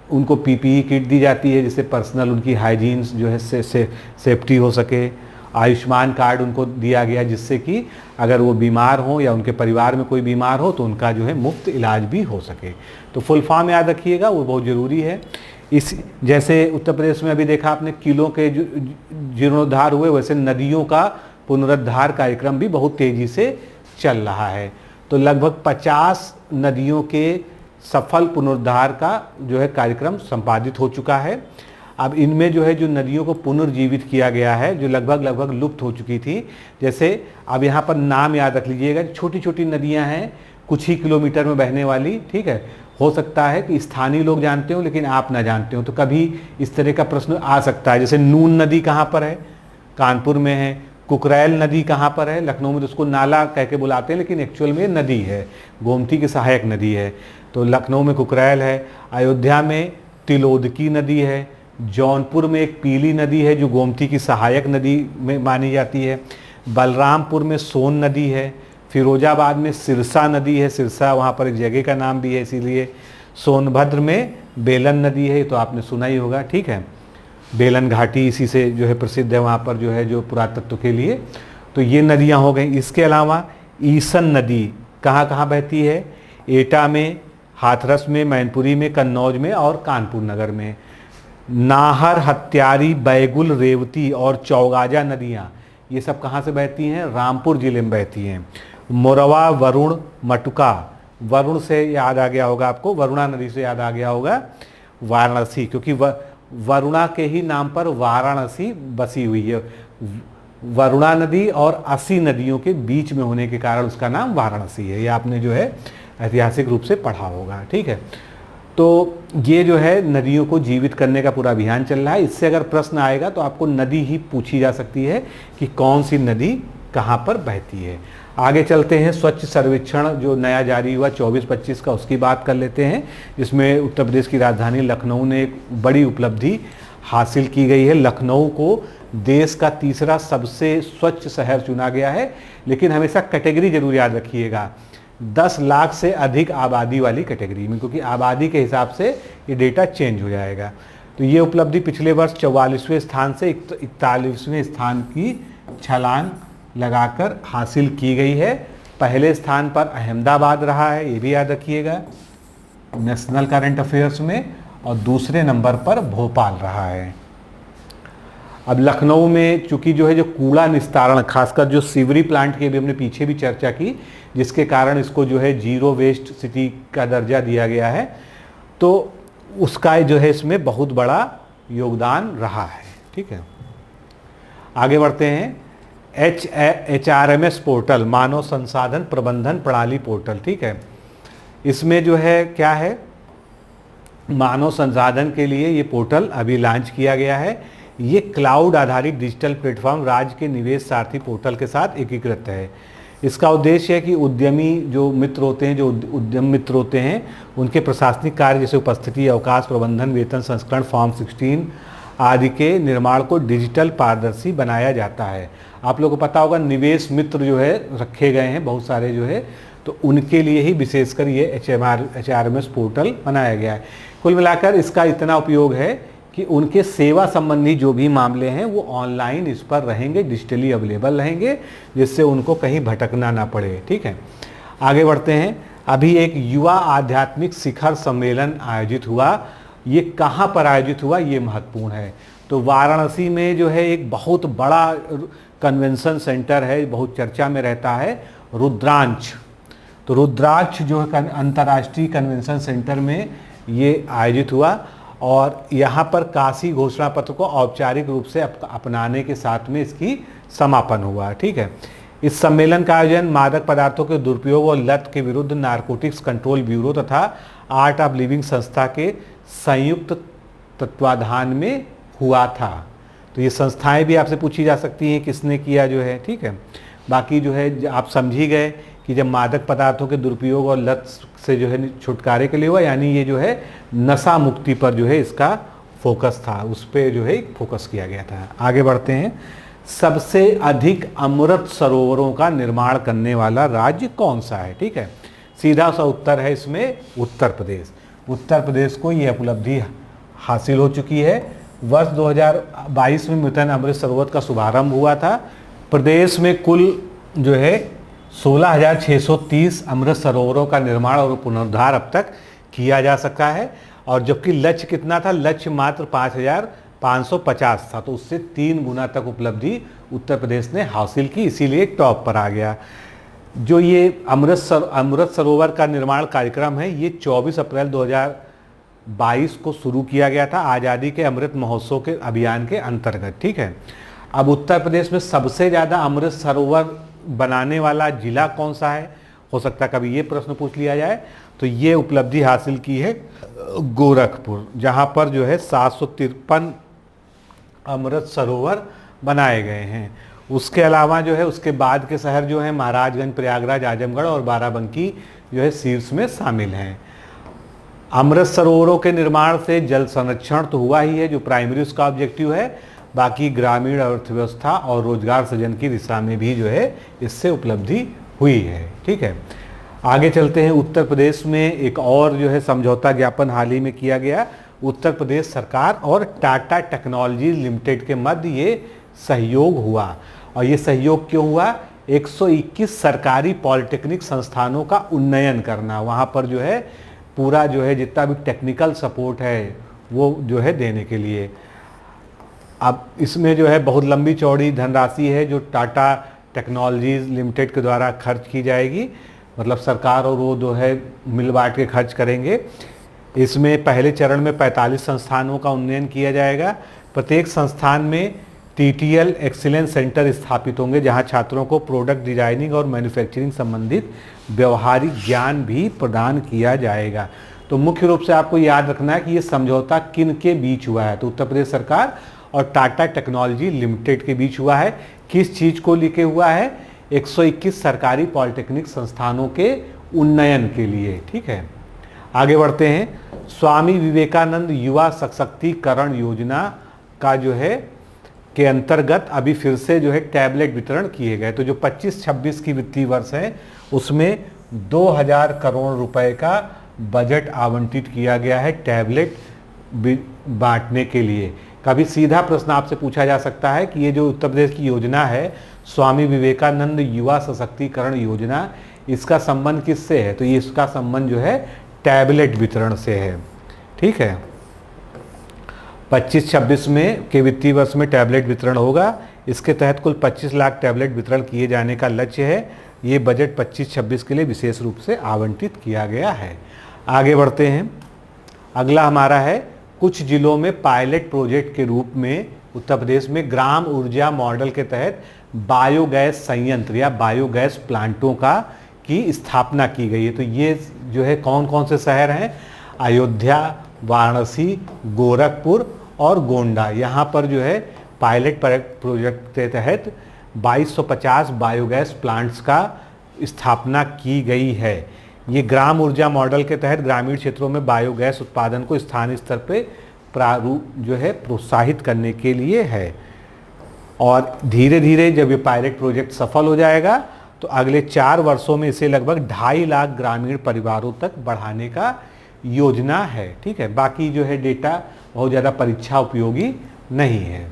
उनको पीपीई किट दी जाती है जिससे पर्सनल उनकी हाइजीन्स जो है सेफ्टी हो सके। आयुष्मान कार्ड उनको दिया गया जिससे कि अगर वो बीमार हो या उनके परिवार में कोई बीमार हो तो उनका जो है मुफ्त इलाज भी हो सके। तो फुल फॉर्म याद रखिएगा, वो बहुत ज़रूरी है। इस जैसे उत्तर प्रदेश में अभी देखा आपने किलों के जीर्णोद्धार हुए, वैसे नदियों का पुनरुद्धार कार्यक्रम भी बहुत तेज़ी से चल रहा है। तो लगभग 50 नदियों के सफल पुनरुद्धार का जो है कार्यक्रम संपादित हो चुका है। अब इनमें जो है जो नदियों को पुनर्जीवित किया गया है जो लगभग लुप्त हो चुकी थी, जैसे अब यहाँ पर नाम याद रख लीजिएगा, छोटी छोटी नदियाँ हैं कुछ ही किलोमीटर में बहने वाली। ठीक है, हो सकता है कि स्थानीय लोग जानते हो लेकिन आप ना जानते हो, तो कभी इस तरह का प्रश्न आ सकता है। जैसे नून नदी कहाँ पर है? कानपुर में है। कुकरैल नदी कहाँ पर है? लखनऊ में। तो उसको नाला कह के बुलाते हैं लेकिन एक्चुअल में नदी है, गोमती की सहायक नदी है। तो लखनऊ में कुकरैल है। अयोध्या में तिलोदकी नदी है। जौनपुर में एक पीली नदी है जो गोमती की सहायक नदी में मानी जाती है। बलरामपुर में सोन नदी है। फिरोजाबाद में सिरसा नदी है, सिरसा वहाँ पर एक जगह का नाम भी है इसीलिए। सोनभद्र में बेलन नदी है, तो आपने सुना ही होगा। ठीक है, बेलन घाटी इसी से जो है प्रसिद्ध है वहाँ पर जो है जो पुरातत्व के लिए। तो ये नदियाँ हो गई। इसके अलावा ईसन नदी कहाँ कहाँ बहती है? एटा में, हाथरस में, मैनपुरी में, कन्नौज में और कानपुर नगर में। नाहर, हत्यारी, बैगुल, रेवती और चौगाजा नदियाँ ये सब कहाँ से बहती हैं? रामपुर जिले में बहती हैं। मोरवा, वरुण, मटुका, वरुण से याद आ गया होगा आपको, वरुणा नदी से याद आ गया होगा वाराणसी, क्योंकि वरुणा के ही नाम पर वाराणसी बसी हुई है। वरुणा नदी और 80 नदियों के बीच में होने के कारण उसका नाम वाराणसी है। ये आपने जो है ऐतिहासिक रूप से पढ़ा होगा। ठीक है, तो ये जो है नदियों को जीवित करने का पूरा अभियान चल रहा है। इससे अगर प्रश्न आएगा तो आपको नदी ही पूछी जा सकती है कि कौन सी नदी कहाँ पर बहती है। आगे चलते हैं, स्वच्छ सर्वेक्षण जो नया जारी हुआ 24-25 का, उसकी बात कर लेते हैं, जिसमें उत्तर प्रदेश की राजधानी लखनऊ ने एक बड़ी उपलब्धि हासिल की गई है। लखनऊ को देश का तीसरा सबसे स्वच्छ शहर चुना गया है, लेकिन हमेशा कैटेगरी जरूर याद रखिएगा, 10 लाख से अधिक आबादी वाली कैटेगरी में, क्योंकि आबादी के हिसाब से ये डेटा चेंज हो जाएगा। तो ये उपलब्धि पिछले वर्ष 44वें स्थान से 41वें स्थान की छलांग लगाकर हासिल की गई है। पहले स्थान पर अहमदाबाद रहा है, ये भी याद रखिएगा नेशनल करंट अफेयर्स में, और दूसरे नंबर पर भोपाल रहा है। अब लखनऊ में चूंकि जो है जो कूड़ा निस्तारण, खासकर जो सीवरी प्लांट की भी हमने पीछे भी चर्चा की, जिसके कारण इसको जो है जीरो वेस्ट सिटी का दर्जा दिया गया है, तो उसका जो है इसमें बहुत बड़ा योगदान रहा है। ठीक है, आगे बढ़ते हैं। HRMS पोर्टल, मानव संसाधन प्रबंधन प्रणाली पोर्टल। ठीक है, इसमें जो है क्या है, मानव संसाधन के लिए ये पोर्टल अभी लॉन्च किया गया है। ये क्लाउड आधारित डिजिटल प्लेटफॉर्म राज्य के निवेश सारथी पोर्टल के साथ एकीकृत है। इसका उद्देश्य है कि उद्यमी जो मित्र होते हैं, जो उद्यम मित्र होते हैं, उनके प्रशासनिक कार्य जैसे उपस्थिति, अवकाश प्रबंधन, वेतन संस्करण, फॉर्म 16 आदि के निर्माण को डिजिटल पारदर्शी बनाया जाता है। आप लोगों को पता होगा निवेश मित्र जो है रखे गए हैं बहुत सारे जो है, तो उनके लिए ही विशेषकर ये HRMS पोर्टल बनाया गया है। कुल मिलाकर इसका इतना उपयोग है कि उनके सेवा संबंधी जो भी मामले हैं वो ऑनलाइन इस पर रहेंगे, डिजिटली अवेलेबल रहेंगे, जिससे उनको कहीं भटकना ना पड़े। ठीक है, आगे बढ़ते हैं। अभी एक युवा आध्यात्मिक शिखर सम्मेलन आयोजित हुआ। ये कहाँ पर आयोजित हुआ, ये महत्वपूर्ण है। तो वाराणसी में जो है एक बहुत बड़ा कन्वेंशन सेंटर है, बहुत चर्चा में रहता है, रुद्रांश। तो रुद्राक्ष जो है अंतर्राष्ट्रीय कन्वेंशन सेंटर में ये आयोजित हुआ, और यहाँ पर काशी घोषणा पत्र को औपचारिक रूप से अपनाने के साथ में इसकी समापन हुआ। ठीक है, इस सम्मेलन का आयोजन मादक पदार्थों के दुरुपयोग और लत के विरुद्ध नारकोटिक्स कंट्रोल ब्यूरो तथा आर्ट ऑफ लिविंग संस्था के संयुक्त तत्वाधान में हुआ था। तो ये संस्थाएं भी आपसे पूछी जा सकती हैं किसने किया जो है। ठीक है, बाकी जो है आप समझ ही गए कि जब मादक पदार्थों के दुरुपयोग और लत से जो है छुटकारे के लिए हुआ, यानी ये जो है नशा मुक्ति पर जो है इसका फोकस था, उस पर जो है फोकस किया गया था। आगे बढ़ते हैं। सबसे अधिक अमृत सरोवरों का निर्माण करने वाला राज्य कौन सा है? ठीक है, सीधा सा उत्तर है इसमें उत्तर प्रदेश। उत्तर प्रदेश को ये उपलब्धि हासिल हो चुकी है। वर्ष 2022 में मिशन अमृत सरोवर का शुभारंभ हुआ था। प्रदेश में कुल जो है 16,630 अमृत सरोवरों का निर्माण और पुनरुद्धार अब तक किया जा सका है, और जबकि लक्ष्य कितना था, लक्ष्य मात्र 5,550 था। तो उससे 3 गुना तक उपलब्धि उत्तर प्रदेश ने हासिल की, इसीलिए टॉप पर आ गया। जो ये अमृत सरोवर का निर्माण कार्यक्रम है, ये 24 अप्रैल 2022 को शुरू किया गया था, आज़ादी के अमृत महोत्सव के अभियान के अंतर्गत। ठीक है, अब उत्तर प्रदेश में सबसे ज़्यादा अमृत सरोवर बनाने वाला जिला कौन सा है, हो सकता है कभी ये प्रश्न पूछ लिया जाए। तो ये उपलब्धि हासिल की है गोरखपुर, जहाँ पर जो है 753 अमृत सरोवर बनाए गए हैं। उसके अलावा जो है उसके बाद के शहर जो हैं महाराजगंज, प्रयागराज, आजमगढ़ और बाराबंकी जो है शीर्ष में शामिल हैं। अमृत सरोवरों के निर्माण से जल संरक्षण तो हुआ ही है, जो प्राइमरी उसका ऑब्जेक्टिव है, बाकी ग्रामीण अर्थव्यवस्था और रोजगार सृजन की दिशा में भी जो है इससे उपलब्धि हुई है। ठीक है, आगे चलते हैं। उत्तर प्रदेश में एक और जो है समझौता ज्ञापन हाल ही में किया गया। उत्तर प्रदेश सरकार और टाटा टेक्नोलॉजी लिमिटेड के मध्य ये सहयोग हुआ, और ये सहयोग क्यों हुआ, 121 सरकारी पॉलिटेक्निक संस्थानों का उन्नयन करना, वहाँ पर जो है पूरा जो है जितना भी टेक्निकल सपोर्ट है वो जो है देने के लिए। अब इसमें जो है बहुत लंबी चौड़ी धनराशि है जो टाटा टेक्नोलॉजीज लिमिटेड के द्वारा खर्च की जाएगी, मतलब सरकार और वो जो है मिल बांट के खर्च करेंगे। इसमें पहले चरण में 45 संस्थानों का उन्नयन किया जाएगा। प्रत्येक संस्थान में TTL एक्सीलेंस सेंटर स्थापित होंगे, जहां छात्रों को प्रोडक्ट डिजाइनिंग और मैन्युफैक्चरिंग संबंधित व्यवहारिक ज्ञान भी प्रदान किया जाएगा। तो मुख्य रूप से आपको याद रखना है कि ये समझौता किन के बीच हुआ है, तो उत्तर प्रदेश सरकार और टाटा टेक्नोलॉजी लिमिटेड के बीच हुआ है। किस चीज को लेके हुआ है? 121 सरकारी पॉलिटेक्निक संस्थानों के उन्नयन के लिए। ठीक है, आगे बढ़ते हैं। स्वामी विवेकानंद युवा सशक्तिकरण योजना का जो है के अंतर्गत अभी फिर से जो है टैबलेट वितरण किए गए। तो जो 25-26 की वित्तीय वर्ष है उसमें 2000 करोड़ रुपए का बजट आवंटित किया गया है टैबलेट बांटने के लिए। कभी सीधा प्रश्न आपसे पूछा जा सकता है कि ये जो उत्तर प्रदेश की योजना है स्वामी विवेकानंद युवा सशक्तिकरण योजना, इसका संबंध किससे है? तो ये इसका संबंध जो है टैबलेट वितरण से है। ठीक है, 25-26 में के वित्तीय वर्ष में टैबलेट वितरण होगा। इसके तहत कुल 25 लाख टैबलेट वितरण किए जाने का लक्ष्य है। ये बजट 25-26 के लिए विशेष रूप से आवंटित किया गया है। आगे बढ़ते हैं। अगला हमारा है, कुछ जिलों में पायलट प्रोजेक्ट के रूप में उत्तर प्रदेश में ग्राम ऊर्जा मॉडल के तहत बायोगैस संयंत्र या बायोगैस प्लांटों की स्थापना की गई है। तो ये जो है कौन कौन से शहर हैं? अयोध्या, वाराणसी, गोरखपुर और गोंडा। यहाँ पर जो है पायलट प्रोजेक्ट के तहत 2250 बायोगैस प्लांट्स का स्थापना की गई है। ये ग्राम ऊर्जा मॉडल के तहत ग्रामीण क्षेत्रों में बायोगैस उत्पादन को स्थानीय स्तर पे प्रारूप जो है प्रोत्साहित करने के लिए है। और धीरे धीरे जब ये पायलट प्रोजेक्ट सफल हो जाएगा तो अगले 4 वर्षों में इसे लगभग 2.5 लाख ग्रामीण परिवारों तक बढ़ाने का योजना है। ठीक है, बाकी जो है डेटा बहुत ज़्यादा परीक्षा उपयोगी नहीं है।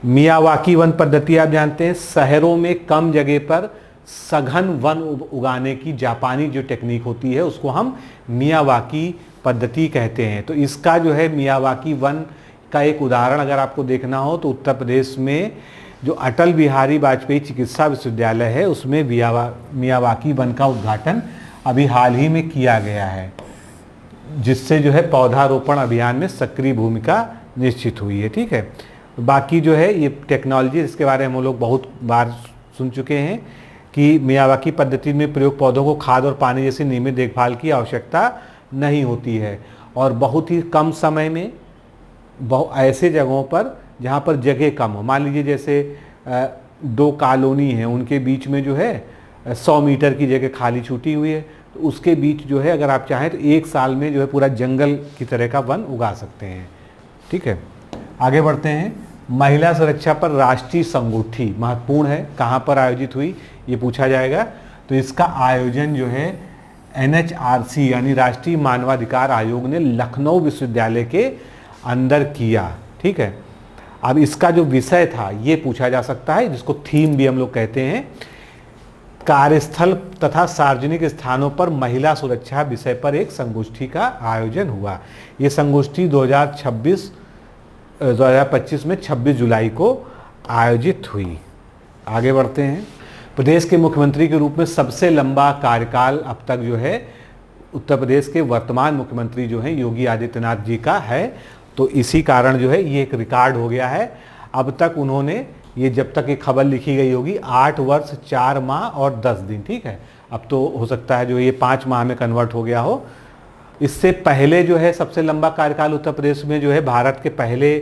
मियावाकी वन पद्धति आप जानते हैं, शहरों में कम जगह पर सघन वन उगाने की जापानी जो टेक्निक होती है उसको हम मियावाकी पद्धति कहते हैं। तो इसका जो है मियावाकी वन का एक उदाहरण अगर आपको देखना हो तो उत्तर प्रदेश में जो अटल बिहारी वाजपेयी चिकित्सा विश्वविद्यालय है उसमें मियावाकी वन का उद्घाटन अभी हाल ही में किया गया है, जिससे जो है पौधारोपण अभियान में सक्रिय भूमिका निश्चित हुई है। ठीक है, बाकी जो है ये टेक्नोलॉजी इसके बारे में हम लोग बहुत बार सुन चुके हैं कि मियावाकी पद्धति में प्रयोग पौधों को खाद और पानी जैसी नियमित देखभाल की आवश्यकता नहीं होती है और बहुत ही कम समय में ऐसे जगहों पर जहाँ पर जगह कम हो, मान लीजिए जैसे 2 कॉलोनी हैं उनके बीच में जो है 100 मीटर की जगह खाली छूटी हुई है, तो उसके बीच जो है अगर आप चाहें तो 1 साल में जो है पूरा जंगल की तरह का वन उगा सकते हैं। ठीक है, आगे बढ़ते हैं। महिला सुरक्षा पर राष्ट्रीय संगोष्ठी महत्वपूर्ण है, कहाँ पर आयोजित हुई ये पूछा जाएगा। तो इसका आयोजन जो है NHRC यानी राष्ट्रीय मानवाधिकार आयोग ने लखनऊ विश्वविद्यालय के अंदर किया। ठीक है, अब इसका जो विषय था ये पूछा जा सकता है, जिसको थीम भी हम लोग कहते हैं। कार्यस्थल तथा सार्वजनिक स्थानों पर महिला सुरक्षा विषय पर एक संगोष्ठी का आयोजन हुआ। ये संगोष्ठी 2025 में 26 जुलाई को आयोजित हुई। आगे बढ़ते हैं। प्रदेश के मुख्यमंत्री के रूप में सबसे लंबा कार्यकाल अब तक जो है उत्तर प्रदेश के वर्तमान मुख्यमंत्री जो हैं योगी आदित्यनाथ जी का है, तो इसी कारण जो है ये एक रिकॉर्ड हो गया है। अब तक उन्होंने ये जब तक ये खबर लिखी गई होगी 8 वर्ष 4 माह और 10 दिन। ठीक है, अब तो हो सकता है जो ये 5 माह में कन्वर्ट हो गया हो। इससे पहले जो है सबसे लंबा कार्यकाल उत्तर प्रदेश में जो है भारत के पहले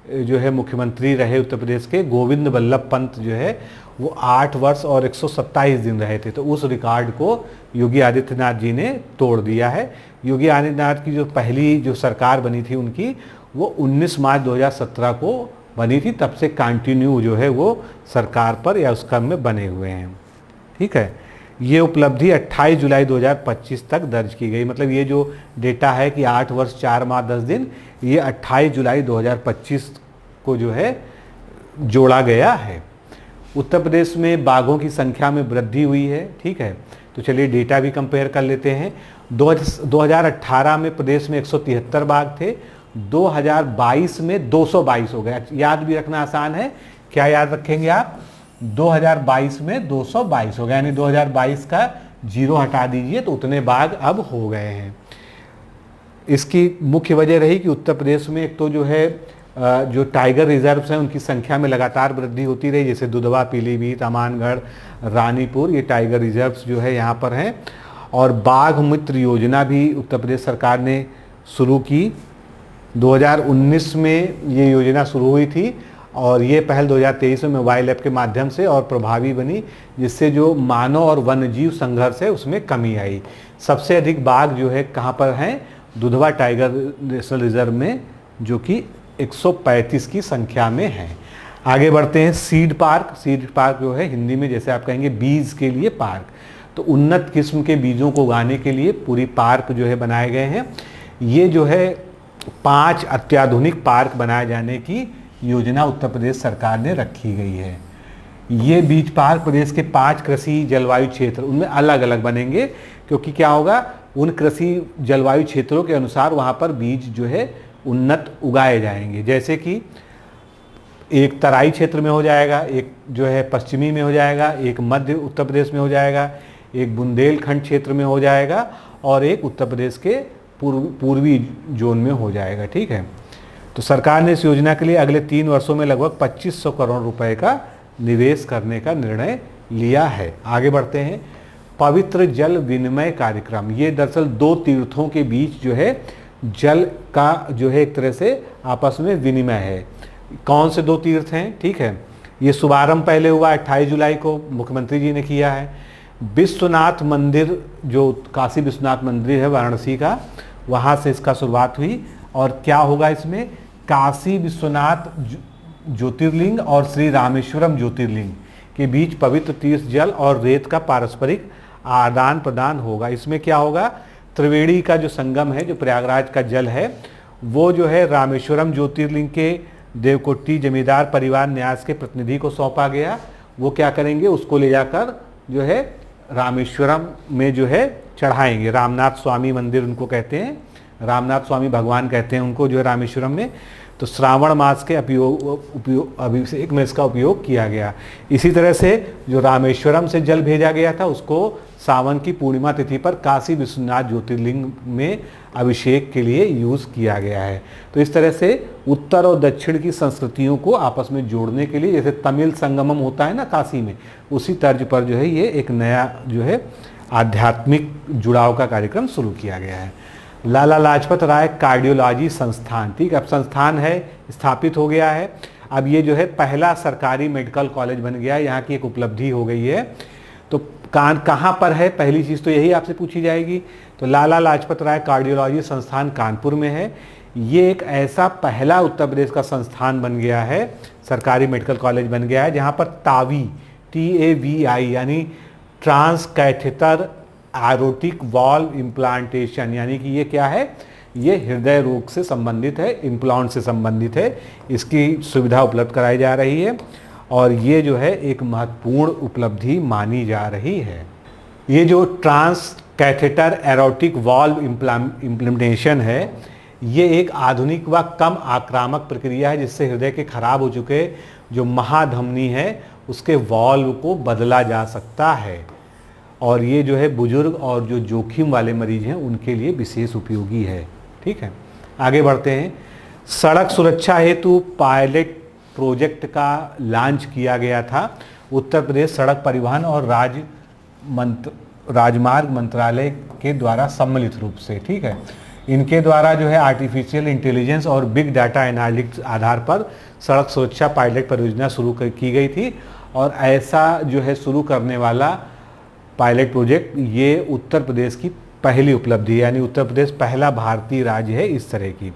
जो है मुख्यमंत्री रहे उत्तर प्रदेश के गोविंद वल्लभ पंत जो है वो 8 वर्ष और 127 दिन रहे थे। तो उस रिकॉर्ड को योगी आदित्यनाथ जी ने तोड़ दिया है। योगी आदित्यनाथ की जो पहली जो सरकार बनी थी उनकी वो 19 मार्च 2017 को बनी थी, तब से कंटिन्यू जो है वो सरकार पर या उस क्रम में बने हुए हैं। ठीक है, ये उपलब्धि 28 जुलाई 2025 तक दर्ज की गई। मतलब ये जो डेटा है कि 8 वर्ष 4 माह 10 दिन, ये 28 जुलाई 2025 को जो है जोड़ा गया है। उत्तर प्रदेश में बाघों की संख्या में वृद्धि हुई है। ठीक है, तो चलिए डेटा भी कंपेयर कर लेते हैं। 2018 में प्रदेश में 173 बाघ थे, 2022 में 222 हो गया। याद भी रखना आसान है, क्या याद रखेंगे आप? 2022 में 222 हो गया, यानी 2022 का 0 हटा दीजिए तो उतने बाघ अब हो गए हैं। इसकी मुख्य वजह रही कि उत्तर प्रदेश में एक तो जो है जो टाइगर रिजर्व्स हैं उनकी संख्या में लगातार वृद्धि होती रही, जैसे दुधवा, पीलीभीत, अमानगढ़, रानीपुर, ये टाइगर रिजर्व्स जो है यहाँ पर हैं। और बाघ मित्र योजना भी उत्तर प्रदेश सरकार ने शुरू की। 2019 में ये योजना शुरू हुई थी और ये पहल 2023 में मोबाइल ऐप के माध्यम से और प्रभावी बनी, जिससे जो मानव और वन्यजीव संघर्ष है उसमें कमी आई। सबसे अधिक बाघ जो है कहाँ पर हैं? दुधवा टाइगर नेशनल रिजर्व में, जो कि 135 की संख्या में है। आगे बढ़ते हैं। सीड पार्क जो है हिंदी में जैसे आप कहेंगे बीज के लिए पार्क, तो उन्नत किस्म के बीजों को उगाने के लिए पूरी पार्क जो है बनाए गए हैं। ये जो है 5 अत्याधुनिक पार्क बनाए जाने की योजना उत्तर प्रदेश सरकार ने रखी गई है। ये बीज पार्क प्रदेश के 5 कृषि जलवायु क्षेत्र उनमें अलग अलग बनेंगे, क्योंकि क्या होगा, उन कृषि जलवायु क्षेत्रों के अनुसार वहाँ पर बीज जो है उन्नत उगाए जाएंगे। जैसे कि एक तराई क्षेत्र में हो जाएगा, एक जो है पश्चिमी में हो जाएगा, एक मध्य उत्तर प्रदेश में हो जाएगा, एक बुंदेलखंड क्षेत्र में हो जाएगा और एक उत्तर प्रदेश के पूर्वी जोन में हो जाएगा। ठीक है, तो सरकार ने इस योजना के लिए अगले 3 वर्षों में लगभग 2500 करोड़ रुपए का निवेश करने का निर्णय लिया है। आगे बढ़ते हैं। पवित्र जल विनिमय कार्यक्रम, ये दरअसल 2 तीर्थों के बीच जो है जल का जो है एक तरह से आपस में विनिमय है। कौन से 2 तीर्थ हैं? ठीक है, ये शुभारंभ पहले हुआ 28 जुलाई को, मुख्यमंत्री जी ने किया है। विश्वनाथ मंदिर, जो काशी विश्वनाथ मंदिर है वाराणसी का, वहाँ से इसका शुरुआत हुई। और क्या होगा इसमें? काशी विश्वनाथ ज्योतिर्लिंग और श्री रामेश्वरम ज्योतिर्लिंग के बीच पवित्र तीर्थ जल और रेत का पारस्परिक आदान प्रदान होगा। इसमें क्या होगा, त्रिवेणी का जो संगम है, जो प्रयागराज का जल है, वो जो है रामेश्वरम ज्योतिर्लिंग के देवकोट्टी जमींदार परिवार न्यास के प्रतिनिधि को सौंपा गया। वो क्या करेंगे, उसको ले जाकर जो है रामेश्वरम में जो है चढ़ाएंगे। रामनाथ स्वामी मंदिर उनको कहते हैं, रामनाथ स्वामी भगवान कहते हैं उनको जो है रामेश्वरम में। तो श्रावण मास के अभिषेक में इसका उपयोग किया गया। इसी तरह से जो रामेश्वरम से जल भेजा गया था उसको सावन की पूर्णिमा तिथि पर काशी विश्वनाथ ज्योतिर्लिंग में अभिषेक के लिए यूज़ किया गया है। तो इस तरह से उत्तर और दक्षिण की संस्कृतियों को आपस में जोड़ने के लिए, जैसे तमिल संगमम होता है ना काशी में, उसी तर्ज पर जो है ये एक नया जो है आध्यात्मिक जुड़ाव का कार्यक्रम शुरू किया गया है। लाला लाजपत राय कार्डियोलॉजी संस्थान, ठीक, अब संस्थान है, स्थापित हो गया है। अब ये जो है पहला सरकारी मेडिकल कॉलेज बन गया है, यहाँ की एक उपलब्धि हो गई है। तो कहाँ पर है, पहली चीज़ तो यही आपसे पूछी जाएगी। तो लाला लाजपत राय कार्डियोलॉजी संस्थान कानपुर में है। ये एक ऐसा पहला उत्तर प्रदेश का संस्थान बन गया है, सरकारी मेडिकल कॉलेज बन गया है, जहाँ पर तावी TAVI यानी trans catheter aortic valve implantation, यानी कि ये क्या है, ये हृदय रोग से संबंधित है, इम्प्लांट से संबंधित है, इसकी सुविधा उपलब्ध कराई जा रही है और ये जो है एक महत्वपूर्ण उपलब्धि मानी जा रही है। ये जो trans catheter aortic valve implantation है, ये एक आधुनिक व कम आक्रामक प्रक्रिया है, जिससे हृदय के खराब हो चुके जो महाधमनी है उसके वॉल्व को बदला जा सकता है। और ये जो है बुजुर्ग और जो जोखिम वाले मरीज हैं उनके लिए विशेष उपयोगी है। ठीक है, आगे बढ़ते हैं। सड़क सुरक्षा हेतु पायलट प्रोजेक्ट का लॉन्च किया गया था उत्तर प्रदेश सड़क परिवहन और राजमार्ग मंत्रालय के द्वारा सम्मिलित रूप से। ठीक है, इनके द्वारा जो है आर्टिफिशियल इंटेलिजेंस और बिग डाटा एनालिटिक्स आधार पर सड़क सुरक्षा पायलट परियोजना शुरू की गई थी। और ऐसा जो है शुरू करने वाला पायलट प्रोजेक्ट ये उत्तर प्रदेश की पहली उपलब्धि है, यानी उत्तर प्रदेश पहला भारतीय राज्य है इस तरह की।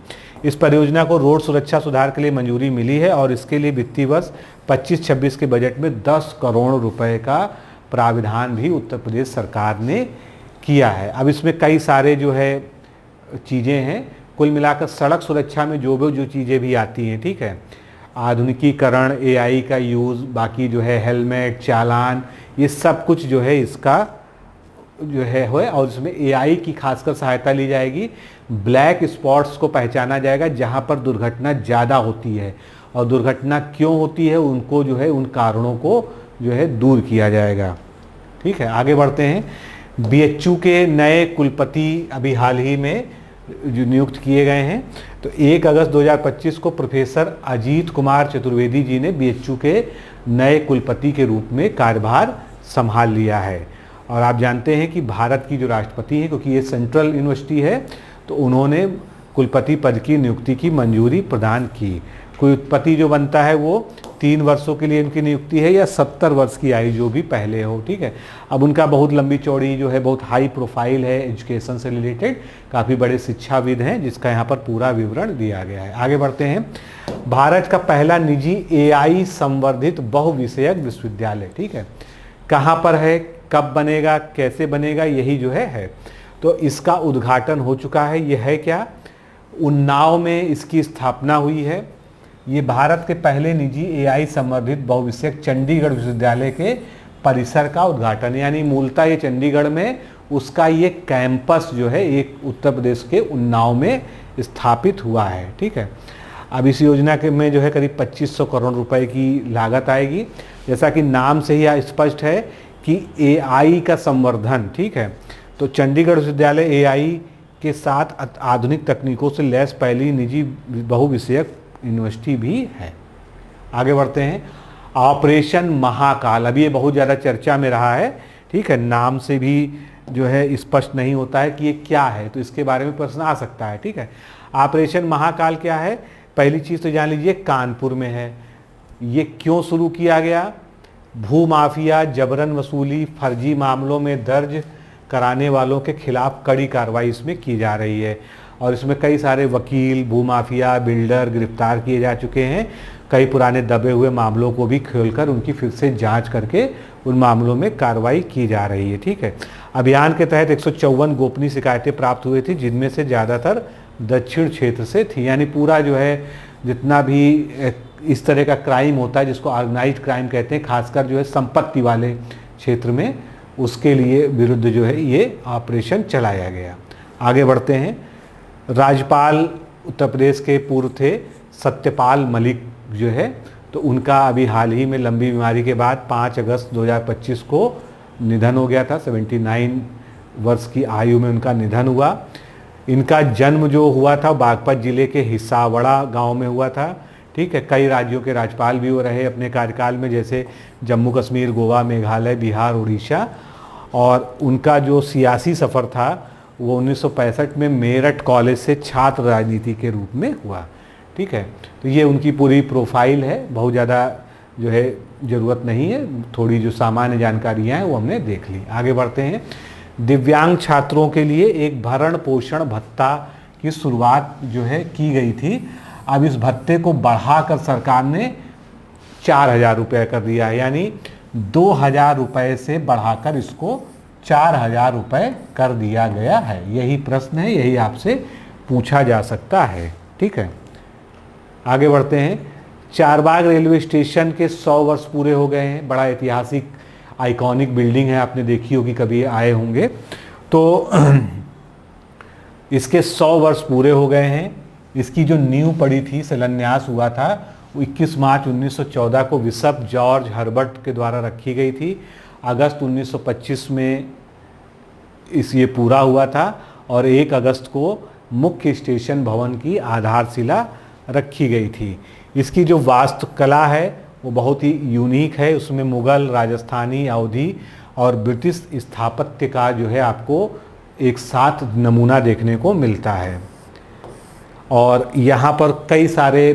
इस परियोजना को रोड सुरक्षा सुधार के लिए मंजूरी मिली है और इसके लिए वित्तीय वर्ष 25-26 के बजट में 10 करोड़ रुपए का प्राविधान भी उत्तर प्रदेश सरकार ने किया है। अब इसमें कई सारे जो है चीज़ें हैं, कुल मिलाकर सड़क सुरक्षा में जो चीज़ें भी आती हैं, ठीक है, आधुनिकीकरण, AI का यूज़, बाकी जो है हेलमेट, चालान, ये सब कुछ जो है इसका जो है और इसमें AI की खासकर सहायता ली जाएगी। ब्लैक स्पॉट्स को पहचाना जाएगा जहां पर दुर्घटना ज़्यादा होती है और दुर्घटना क्यों होती है उनको जो है उन कारणों को जो है दूर किया जाएगा। ठीक है, आगे बढ़ते हैं। BHU के नए कुलपति अभी हाल ही में जो नियुक्त किए गए हैं। तो 1 अगस्त 2025 को प्रोफेसर अजीत कुमार चतुर्वेदी जी ने BHU के नए कुलपति के रूप में कार्यभार संभाल लिया है। और आप जानते हैं कि भारत की जो राष्ट्रपति हैं, क्योंकि ये सेंट्रल यूनिवर्सिटी है, तो उन्होंने कुलपति पद की नियुक्ति की मंजूरी प्रदान की। कुलपति जो बनता है वो 3 वर्षों के लिए उनकी नियुक्ति है या 70 वर्ष की आयु जो भी पहले हो, ठीक है। अब उनका बहुत लंबी चौड़ी जो है, बहुत हाई प्रोफाइल है एजुकेशन से रिलेटेड, काफ़ी बड़े शिक्षाविद हैं, जिसका यहाँ पर पूरा विवरण दिया गया है। आगे बढ़ते हैं। भारत का पहला निजी AI संवर्धित बहुविषयक विश्वविद्यालय, ठीक है, कहाँ पर है, कब बनेगा, कैसे बनेगा, यही जो है। तो इसका उद्घाटन हो चुका है। यह है क्या, उन्नाव में इसकी स्थापना हुई है। ये भारत के पहले निजी AI संवर्धित बहुविषयक चंडीगढ़ विश्वविद्यालय के परिसर का उद्घाटन, यानी मूलतः ये चंडीगढ़ में उसका ये कैंपस जो है एक उत्तर प्रदेश के उन्नाव में स्थापित हुआ है, ठीक है। अब इस योजना के में जो है करीब 2500 करोड़ रुपए की लागत आएगी। जैसा कि नाम से ही स्पष्ट है कि AI का संवर्धन, ठीक है। तो चंडीगढ़ विश्वविद्यालय AI के साथ आधुनिक तकनीकों से लैस पहली निजी बहुविषयक यूनिवर्सिटी भी है। आगे बढ़ते हैं। ऑपरेशन महाकाल, अभी ये बहुत ज़्यादा चर्चा में रहा है, ठीक है। नाम से भी जो है स्पष्ट नहीं होता है कि ये क्या है, तो इसके बारे में प्रश्न आ सकता है, ठीक है। ऑपरेशन महाकाल क्या है, पहली चीज़ तो जान लीजिए, कानपुर में है। ये क्यों शुरू किया गया, भूमाफिया, जबरन वसूली, फर्जी मामलों में दर्ज कराने वालों के खिलाफ कड़ी कार्रवाई इसमें की जा रही है। और इसमें कई सारे वकील, भूमाफिया, बिल्डर गिरफ्तार किए जा चुके हैं। कई पुराने दबे हुए मामलों को भी खोलकर उनकी फिर से जांच करके उन मामलों में कार्रवाई की जा रही है, ठीक है। अभियान के तहत 154 गोपनीय शिकायतें प्राप्त हुई थी, जिनमें से ज़्यादातर दक्षिण क्षेत्र से थी। यानी पूरा जो है जितना भी इस तरह का क्राइम होता है, जिसको ऑर्गेनाइज्ड क्राइम कहते हैं, खासकर जो है संपत्ति वाले क्षेत्र में, उसके लिए विरुद्ध जो है ये ऑपरेशन चलाया गया। आगे बढ़ते हैं। राज्यपाल उत्तर प्रदेश के पूर्व थे सत्यपाल मलिक जो है, तो उनका अभी हाल ही में लंबी बीमारी के बाद 5 अगस्त 2025 को निधन हो गया था। 79 वर्ष की आयु में उनका निधन हुआ। इनका जन्म जो हुआ था बागपत जिले के हिसावड़ा गांव में हुआ था, ठीक है। कई राज्यों के राज्यपाल भी वो रहे अपने कार्यकाल में, जैसे जम्मू कश्मीर, गोवा, मेघालय, बिहार, उड़ीसा। और उनका जो सियासी सफ़र था वो 1965 में मेरठ कॉलेज से छात्र राजनीति के रूप में हुआ, ठीक है। तो ये उनकी पूरी प्रोफाइल है, बहुत ज़्यादा जो है ज़रूरत नहीं है, थोड़ी जो सामान्य जानकारियाँ हैं वो हमने देख ली। आगे बढ़ते हैं। दिव्यांग छात्रों के लिए एक भरण पोषण भत्ता की शुरुआत जो है की गई थी। अब इस भत्ते को बढ़ाकर सरकार ने 4000 रुपये कर दिया है, यानी 2000 रुपये से बढ़ाकर इसको 4000 रुपये कर दिया गया है। यही प्रश्न है, यही आपसे पूछा जा सकता है, ठीक है। आगे बढ़ते हैं। चारबाग रेलवे स्टेशन के 100 वर्ष पूरे हो गए हैं। बड़ा ऐतिहासिक आइकॉनिक बिल्डिंग है, आपने देखी होगी, कभी आए होंगे तो। इसके 100 वर्ष पूरे हो गए हैं। इसकी जो नींव पड़ी थी, शिलान्यास हुआ था, वो 21 मार्च 1914 को बिशप जॉर्ज हर्बर्ट के द्वारा रखी गई थी। अगस्त 1925 में ये पूरा हुआ था और 1 अगस्त को मुख्य स्टेशन भवन की आधारशिला रखी गई थी। इसकी जो वास्तुकला है वो बहुत ही यूनिक है। उसमें मुगल, राजस्थानी, अवधी और ब्रिटिश स्थापत्य का जो है आपको एक साथ नमूना देखने को मिलता है। और यहाँ पर कई सारे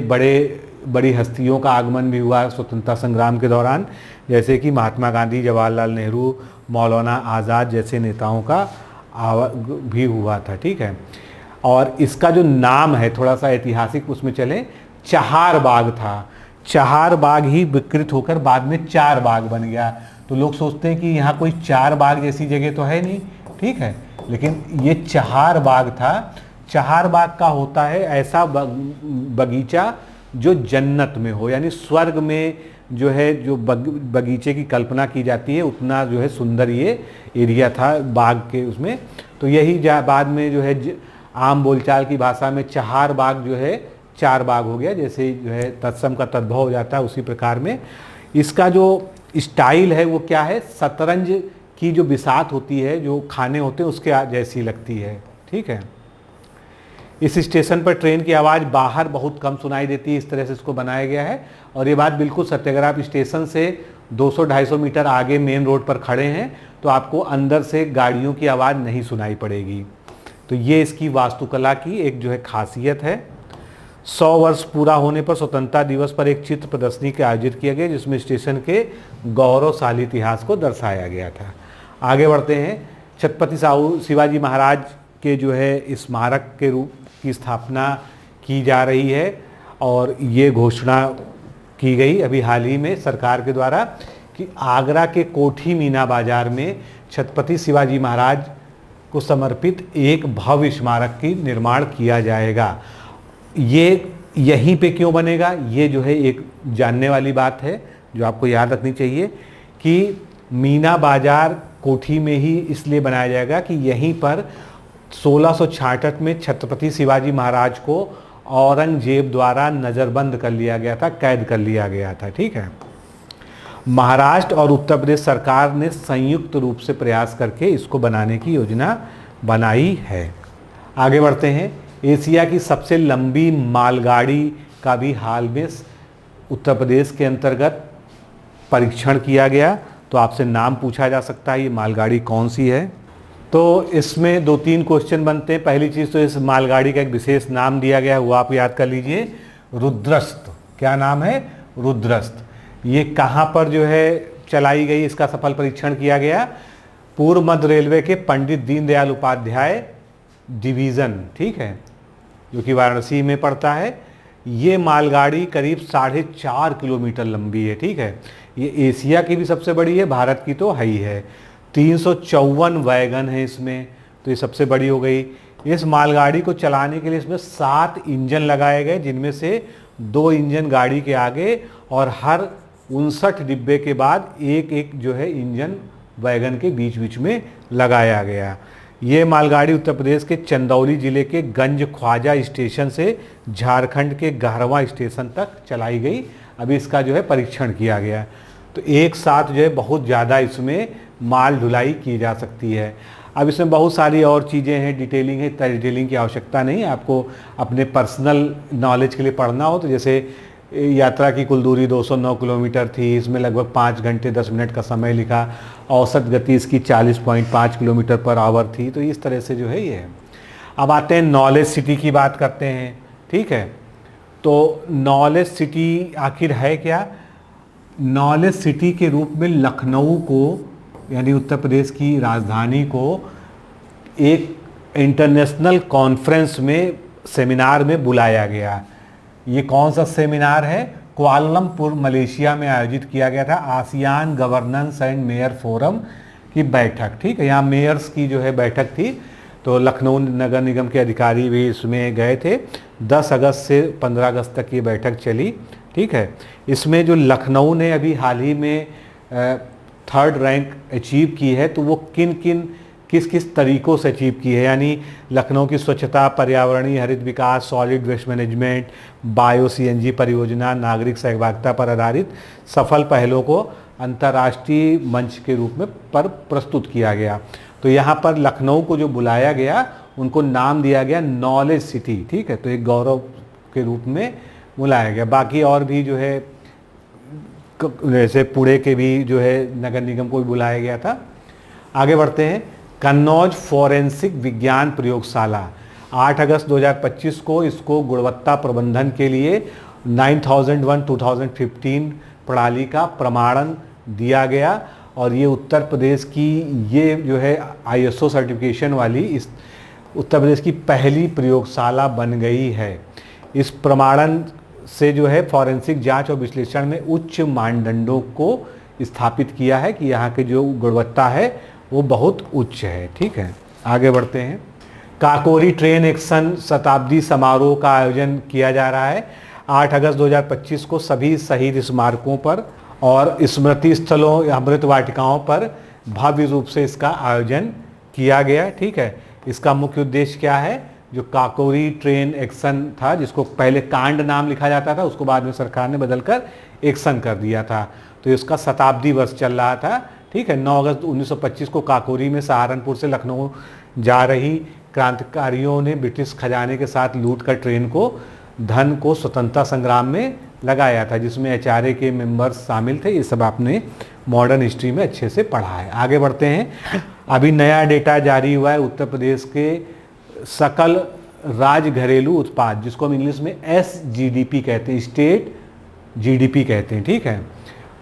बड़ी हस्तियों का आगमन भी हुआ स्वतंत्रता संग्राम के दौरान, जैसे कि महात्मा गांधी, जवाहरलाल नेहरू, मौलाना आज़ाद जैसे नेताओं का भी हुआ था, ठीक है। और इसका जो नाम है थोड़ा सा ऐतिहासिक उसमें चले, चहार बाग था। चहार बाग ही विकृत होकर बाद में चार बाग बन गया। तो लोग सोचते हैं कि यहाँ कोई चार बाग जैसी जगह तो है नहीं, ठीक है, लेकिन ये चहार बाग था। चहार बाग का होता है ऐसा बगीचा जो जन्नत में हो, यानी स्वर्ग में जो है जो बगीचे की कल्पना की जाती है, उतना जो है सुंदर ये एरिया था बाग के उसमें। तो यही बाद में जो है आम बोलचाल की भाषा में चहार बाग जो है चार बाग हो गया, जैसे जो है तत्सम का तद्भव हो जाता है उसी प्रकार में। इसका जो स्टाइल है वो क्या है, शतरंज की जो बिसात होती है, जो खाने होते हैं उसके जैसी लगती है, ठीक है। इस स्टेशन पर ट्रेन की आवाज़ बाहर बहुत कम सुनाई देती है, इस तरह से इसको बनाया गया है। और ये बात बिल्कुल सत्य, अगर आप स्टेशन से 200-250 मीटर आगे मेन रोड पर खड़े हैं तो आपको अंदर से गाड़ियों की आवाज़ नहीं सुनाई पड़ेगी। तो ये इसकी वास्तुकला की एक जो है खासियत है। 100 वर्ष पूरा होने पर स्वतंत्रता दिवस पर एक चित्र प्रदर्शनी का आयोजित किया गया जिसमें स्टेशन के गौरवशाली इतिहास को दर्शाया गया था। आगे बढ़ते हैं। छत्रपति शिवाजी महाराज के जो है स्मारक के रूप की स्थापना की जा रही है और ये घोषणा की गई अभी हाल ही में सरकार के द्वारा कि आगरा के कोठी मीना बाजार में छत्रपति शिवाजी महाराज को समर्पित एक भव्य स्मारक की निर्माण किया जाएगा। ये यहीं पे क्यों बनेगा, ये जो है एक जानने वाली बात है जो आपको याद रखनी चाहिए कि मीना बाजार कोठी में ही इसलिए बनाया जाएगा कि यहीं पर 1666 में छत्रपति शिवाजी महाराज को औरंगजेब द्वारा नज़रबंद कर लिया गया था, कैद कर लिया गया था। ठीक है। महाराष्ट्र और उत्तर प्रदेश सरकार ने संयुक्त रूप से प्रयास करके इसको बनाने की योजना बनाई है। आगे बढ़ते हैं। एशिया की सबसे लंबी मालगाड़ी का भी हाल में उत्तर प्रदेश के अंतर्गत परीक्षण किया गया। तो आपसे नाम पूछा जा सकता है ये मालगाड़ी कौन सी है। तो इसमें 2-3 क्वेश्चन बनते हैं। पहली चीज़ तो इस मालगाड़ी का एक विशेष नाम दिया गया है, वो आप याद कर लीजिए, रुद्रस्त। क्या नाम है? रुद्रस्त। ये कहाँ पर जो है चलाई गई, इसका सफल परीक्षण किया गया? पूर्व मध्य रेलवे के पंडित दीनदयाल उपाध्याय डिवीज़न, ठीक है, जो कि वाराणसी में पड़ता है। ये मालगाड़ी करीब 4.5 किलोमीटर लंबी है। ठीक है। ये एशिया की भी सबसे बड़ी है, भारत की तो है ही है। 354 वैगन है इसमें, तो ये सबसे बड़ी हो गई। इस मालगाड़ी को चलाने के लिए इसमें 7 इंजन लगाए गए जिनमें से 2 इंजन गाड़ी के आगे और हर 59 डिब्बे के बाद एक एक जो है इंजन वैगन के बीच बीच में लगाया गया। ये मालगाड़ी उत्तर प्रदेश के चंदौली जिले के गंज ख्वाजा स्टेशन से झारखंड के गहरवा स्टेशन तक चलाई गई। अभी इसका जो है परीक्षण किया गया। तो एक साथ जो है बहुत ज़्यादा इसमें माल ढुलाई की जा सकती है। अब इसमें बहुत सारी और चीज़ें हैं, डिटेलिंग है, इतना डिटेलिंग की आवश्यकता नहीं। आपको अपने पर्सनल नॉलेज के लिए पढ़ना हो तो जैसे यात्रा की कुल दूरी 209 किलोमीटर थी, इसमें लगभग 5 घंटे 10 मिनट का समय लिखा, औसत गति इसकी 40.5 किलोमीटर पर आवर थी। तो इस तरह से जो है ये है। अब आते हैं नॉलेज सिटी की बात करते हैं। ठीक है। तो नॉलेज सिटी आखिर है क्या? नॉलेज सिटी के रूप में लखनऊ को, यानी उत्तर प्रदेश की राजधानी को, एक इंटरनेशनल कॉन्फ्रेंस में सेमिनार में बुलाया गया। ये कौन सा सेमिनार है? कुआलालंपुर मलेशिया में आयोजित किया गया था ASEAN governance and mayor forum की बैठक। ठीक है। यहाँ मेयर्स की जो है बैठक थी। तो लखनऊ नगर निगम के अधिकारी भी इसमें गए थे। 10 अगस्त से 15 अगस्त तक ये बैठक चली। ठीक है। इसमें जो लखनऊ ने अभी हाल ही में 3rd रैंक अचीव की है, तो वो किस किस तरीक़ों से अचीव की है, यानी लखनऊ की स्वच्छता, पर्यावरणीय हरित विकास, solid waste management, bio CNG परियोजना, नागरिक सहभागिता पर आधारित सफल पहलों को अंतर्राष्ट्रीय मंच के रूप में पर प्रस्तुत किया गया। तो यहाँ पर लखनऊ को जो बुलाया गया उनको नाम दिया गया नॉलेज सिटी। ठीक है। तो एक गौरव के रूप में बुलाया गया। बाकी और भी जो है जैसे पुणे के भी जो है नगर निगम को भी बुलाया गया था। आगे बढ़ते हैं। कन्नौज फोरेंसिक विज्ञान प्रयोगशाला 8 अगस्त 2025 को इसको गुणवत्ता प्रबंधन के लिए 9001-2015 प्रणाली का प्रमाणन दिया गया और ये उत्तर प्रदेश की ये जो है ISO सर्टिफिकेशन वाली इस उत्तर प्रदेश की पहली प्रयोगशाला बन गई है। इस प्रमाणन से जो है फॉरेंसिक जांच और विश्लेषण में उच्च मानदंडों को स्थापित किया है कि यहाँ की जो गुणवत्ता है वो बहुत उच्च है। ठीक है। आगे बढ़ते हैं। काकोरी ट्रेन एक्शन शताब्दी समारोह का आयोजन किया जा रहा है 8 अगस्त 2025 को सभी शहीद स्मारकों पर और स्मृति स्थलों या अमृत वाटिकाओं पर भव्य रूप से इसका आयोजन किया गया। ठीक है। इसका मुख्य उद्देश्य क्या है? जो काकोरी ट्रेन एक्शन था, जिसको पहले कांड नाम लिखा जाता था, उसको बाद में सरकार ने बदलकर एक्शन कर दिया था। तो इसका शताब्दी वर्ष चल रहा था। ठीक है। 9 अगस्त 1925 को काकोरी में सहारनपुर से लखनऊ जा रही क्रांतिकारियों ने ब्रिटिश खजाने के साथ लूट कर ट्रेन को धन को स्वतंत्रता संग्राम में लगाया था, जिसमें एचआरए के मेंबर्स शामिल थे। ये सब आपने मॉडर्न हिस्ट्री में अच्छे से पढ़ा है। आगे बढ़ते हैं। अभी नया डेटा जारी हुआ है उत्तर प्रदेश के सकल राज्य घरेलू उत्पाद, जिसको हम इंग्लिश में SGDP कहते हैं, स्टेट GDP कहते हैं, ठीक है।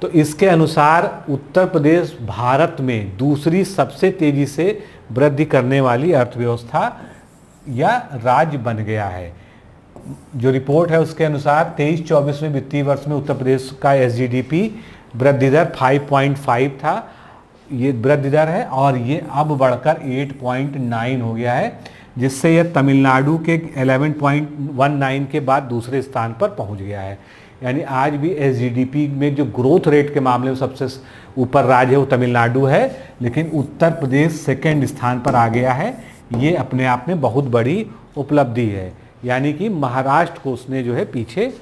तो इसके अनुसार उत्तर प्रदेश भारत में दूसरी सबसे तेजी से वृद्धि करने वाली अर्थव्यवस्था या राज्य बन गया है। जो रिपोर्ट है उसके अनुसार 23-24 वित्तीय वर्ष में उत्तर प्रदेश का SGDP वृद्धि दर 5.5 था, ये वृद्धि दर है, और ये अब बढ़कर 8.9 हो गया है, जिससे यह तमिलनाडु के 11.19 के बाद दूसरे स्थान पर पहुंच गया है। यानी आज भी SGDP में जो ग्रोथ रेट के मामले में सबसे ऊपर राज्य है वो तमिलनाडु है, लेकिन उत्तर प्रदेश सेकेंड स्थान पर आ गया है। ये अपने आप में बहुत बड़ी उपलब्धि है, यानी कि महाराष्ट्र को उसने जो है पीछे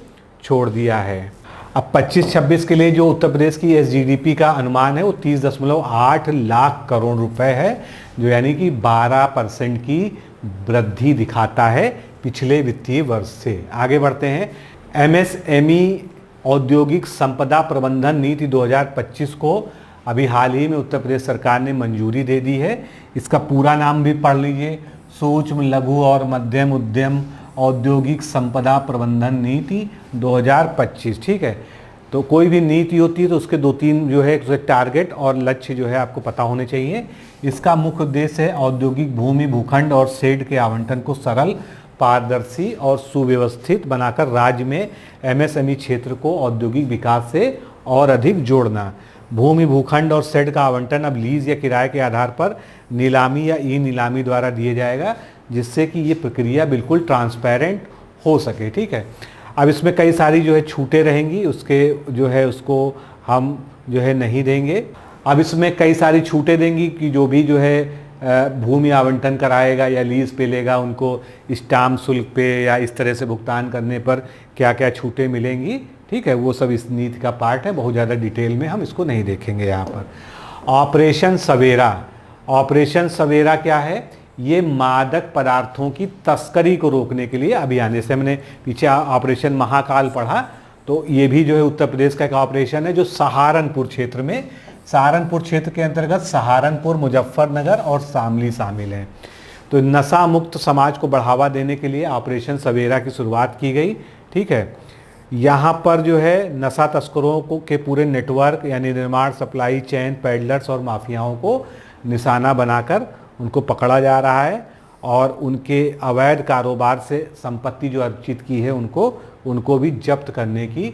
छोड़ दिया है। अब 25-26 के लिए जो उत्तर प्रदेश की SGDP का अनुमान है वो 30.8 लाख करोड़ रुपए है, जो यानी कि 12% की वृद्धि दिखाता है पिछले वित्तीय वर्ष से। आगे बढ़ते हैं। MSME औद्योगिक संपदा प्रबंधन नीति 2025 को अभी हाल ही में उत्तर प्रदेश सरकार ने मंजूरी दे दी है। इसका पूरा नाम भी पढ़ लीजिए, सूक्ष्म लघु और मध्यम उद्यम औद्योगिक संपदा प्रबंधन नीति 2025, ठीक है। तो कोई भी नीति होती है तो उसके 2-3 जो है टारगेट और लक्ष्य जो है आपको पता होने चाहिए। इसका मुख्य उद्देश्य है औद्योगिक भूमि, भूखंड और शेड के आवंटन को सरल, पारदर्शी और सुव्यवस्थित बनाकर राज्य में MSME क्षेत्र को औद्योगिक विकास से और अधिक जोड़ना। भूमि, भूखंड और शेड का आवंटन अब लीज या किराए के आधार पर नीलामी या ई नीलामी द्वारा दिए जाएगा, जिससे कि ये प्रक्रिया बिल्कुल ट्रांसपेरेंट हो सके, ठीक है। अब इसमें कई सारी जो है छूटें रहेंगी, उसके जो है उसको हम जो है नहीं देंगे। अब इसमें कई सारी छूटें देंगी कि जो भी जो है भूमि आवंटन कराएगा या लीज पे लेगा, उनको स्टाम्प शुल्क पे या इस तरह से भुगतान करने पर क्या क्या छूटें मिलेंगी, ठीक है। वो सब इस नीति का पार्ट है, बहुत ज़्यादा डिटेल में हम इसको नहीं देखेंगे यहाँ पर। ऑपरेशन सवेरा, ऑपरेशन सवेरा क्या है? ये मादक पदार्थों की तस्करी को रोकने के लिए अभियान। जैसे हमने पीछे ऑपरेशन महाकाल पढ़ा, तो ये भी जो है उत्तर प्रदेश का एक ऑपरेशन है जो सहारनपुर क्षेत्र में, सहारनपुर क्षेत्र के अंतर्गत सहारनपुर, मुजफ्फरनगर और शामली शामिल हैं। तो नशा मुक्त समाज को बढ़ावा देने के लिए ऑपरेशन सवेरा की शुरुआत की गई, ठीक है। यहाँ पर जो है नशा तस्करों को के पूरे नेटवर्क यानी निर्माण, सप्लाई चेन, पैडलर्स और माफियाओं को निशाना बनाकर उनको पकड़ा जा रहा है, और उनके अवैध कारोबार से संपत्ति जो अर्जित की है उनको भी जब्त करने की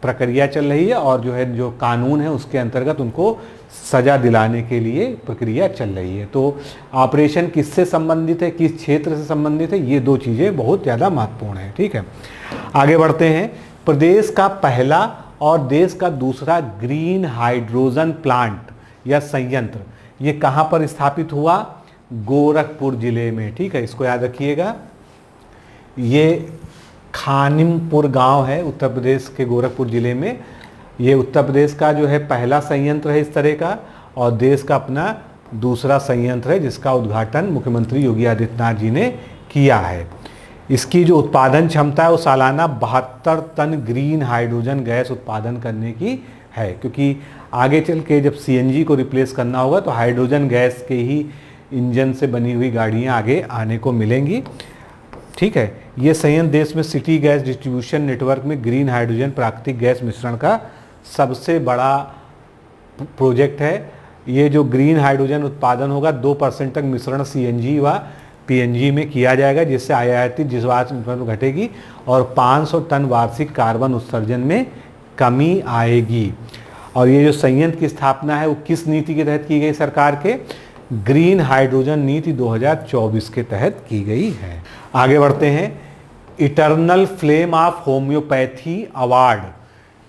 प्रक्रिया चल रही है, और जो है जो कानून है उसके अंतर्गत उनको सज़ा दिलाने के लिए प्रक्रिया चल रही है। तो ऑपरेशन किससे संबंधित है, किस क्षेत्र से संबंधित है, ये 2 चीज़ें बहुत ज़्यादा महत्वपूर्ण है, ठीक है। आगे बढ़ते हैं। प्रदेश का पहला और देश का दूसरा ग्रीन हाइड्रोजन प्लांट या संयंत्र ये कहाँ पर स्थापित हुआ? गोरखपुर जिले में, ठीक है, इसको याद रखिएगा। ये खानिमपुर गांव है उत्तर प्रदेश के गोरखपुर जिले में। ये उत्तर प्रदेश का जो है पहला संयंत्र है इस तरह का, और देश का अपना दूसरा संयंत्र है जिसका उद्घाटन मुख्यमंत्री योगी आदित्यनाथ जी ने किया है। इसकी जो उत्पादन क्षमता है वो सालाना 72 टन ग्रीन हाइड्रोजन गैस उत्पादन करने की है, क्योंकि आगे चल के जब CNG को रिप्लेस करना होगा तो हाइड्रोजन गैस के ही इंजन से बनी हुई गाड़ियां आगे आने को मिलेंगी, ठीक है। ये संयंत्र देश में सिटी गैस डिस्ट्रीब्यूशन नेटवर्क में ग्रीन हाइड्रोजन प्राकृतिक गैस मिश्रण का सबसे बड़ा प्रोजेक्ट है। ये जो ग्रीन हाइड्रोजन उत्पादन होगा 2% तक मिश्रण CNG व PNG में किया जाएगा, जिससे आयातित जीवाश्म ईंधन घटेगी और 500 टन वार्षिक कार्बन उत्सर्जन में कमी आएगी। और ये जो संयंत्र की स्थापना है वो किस नीति के तहत की गई? सरकार के ग्रीन हाइड्रोजन नीति 2024 के तहत की गई है। आगे बढ़ते हैं। Eternal flame of homeopathy award,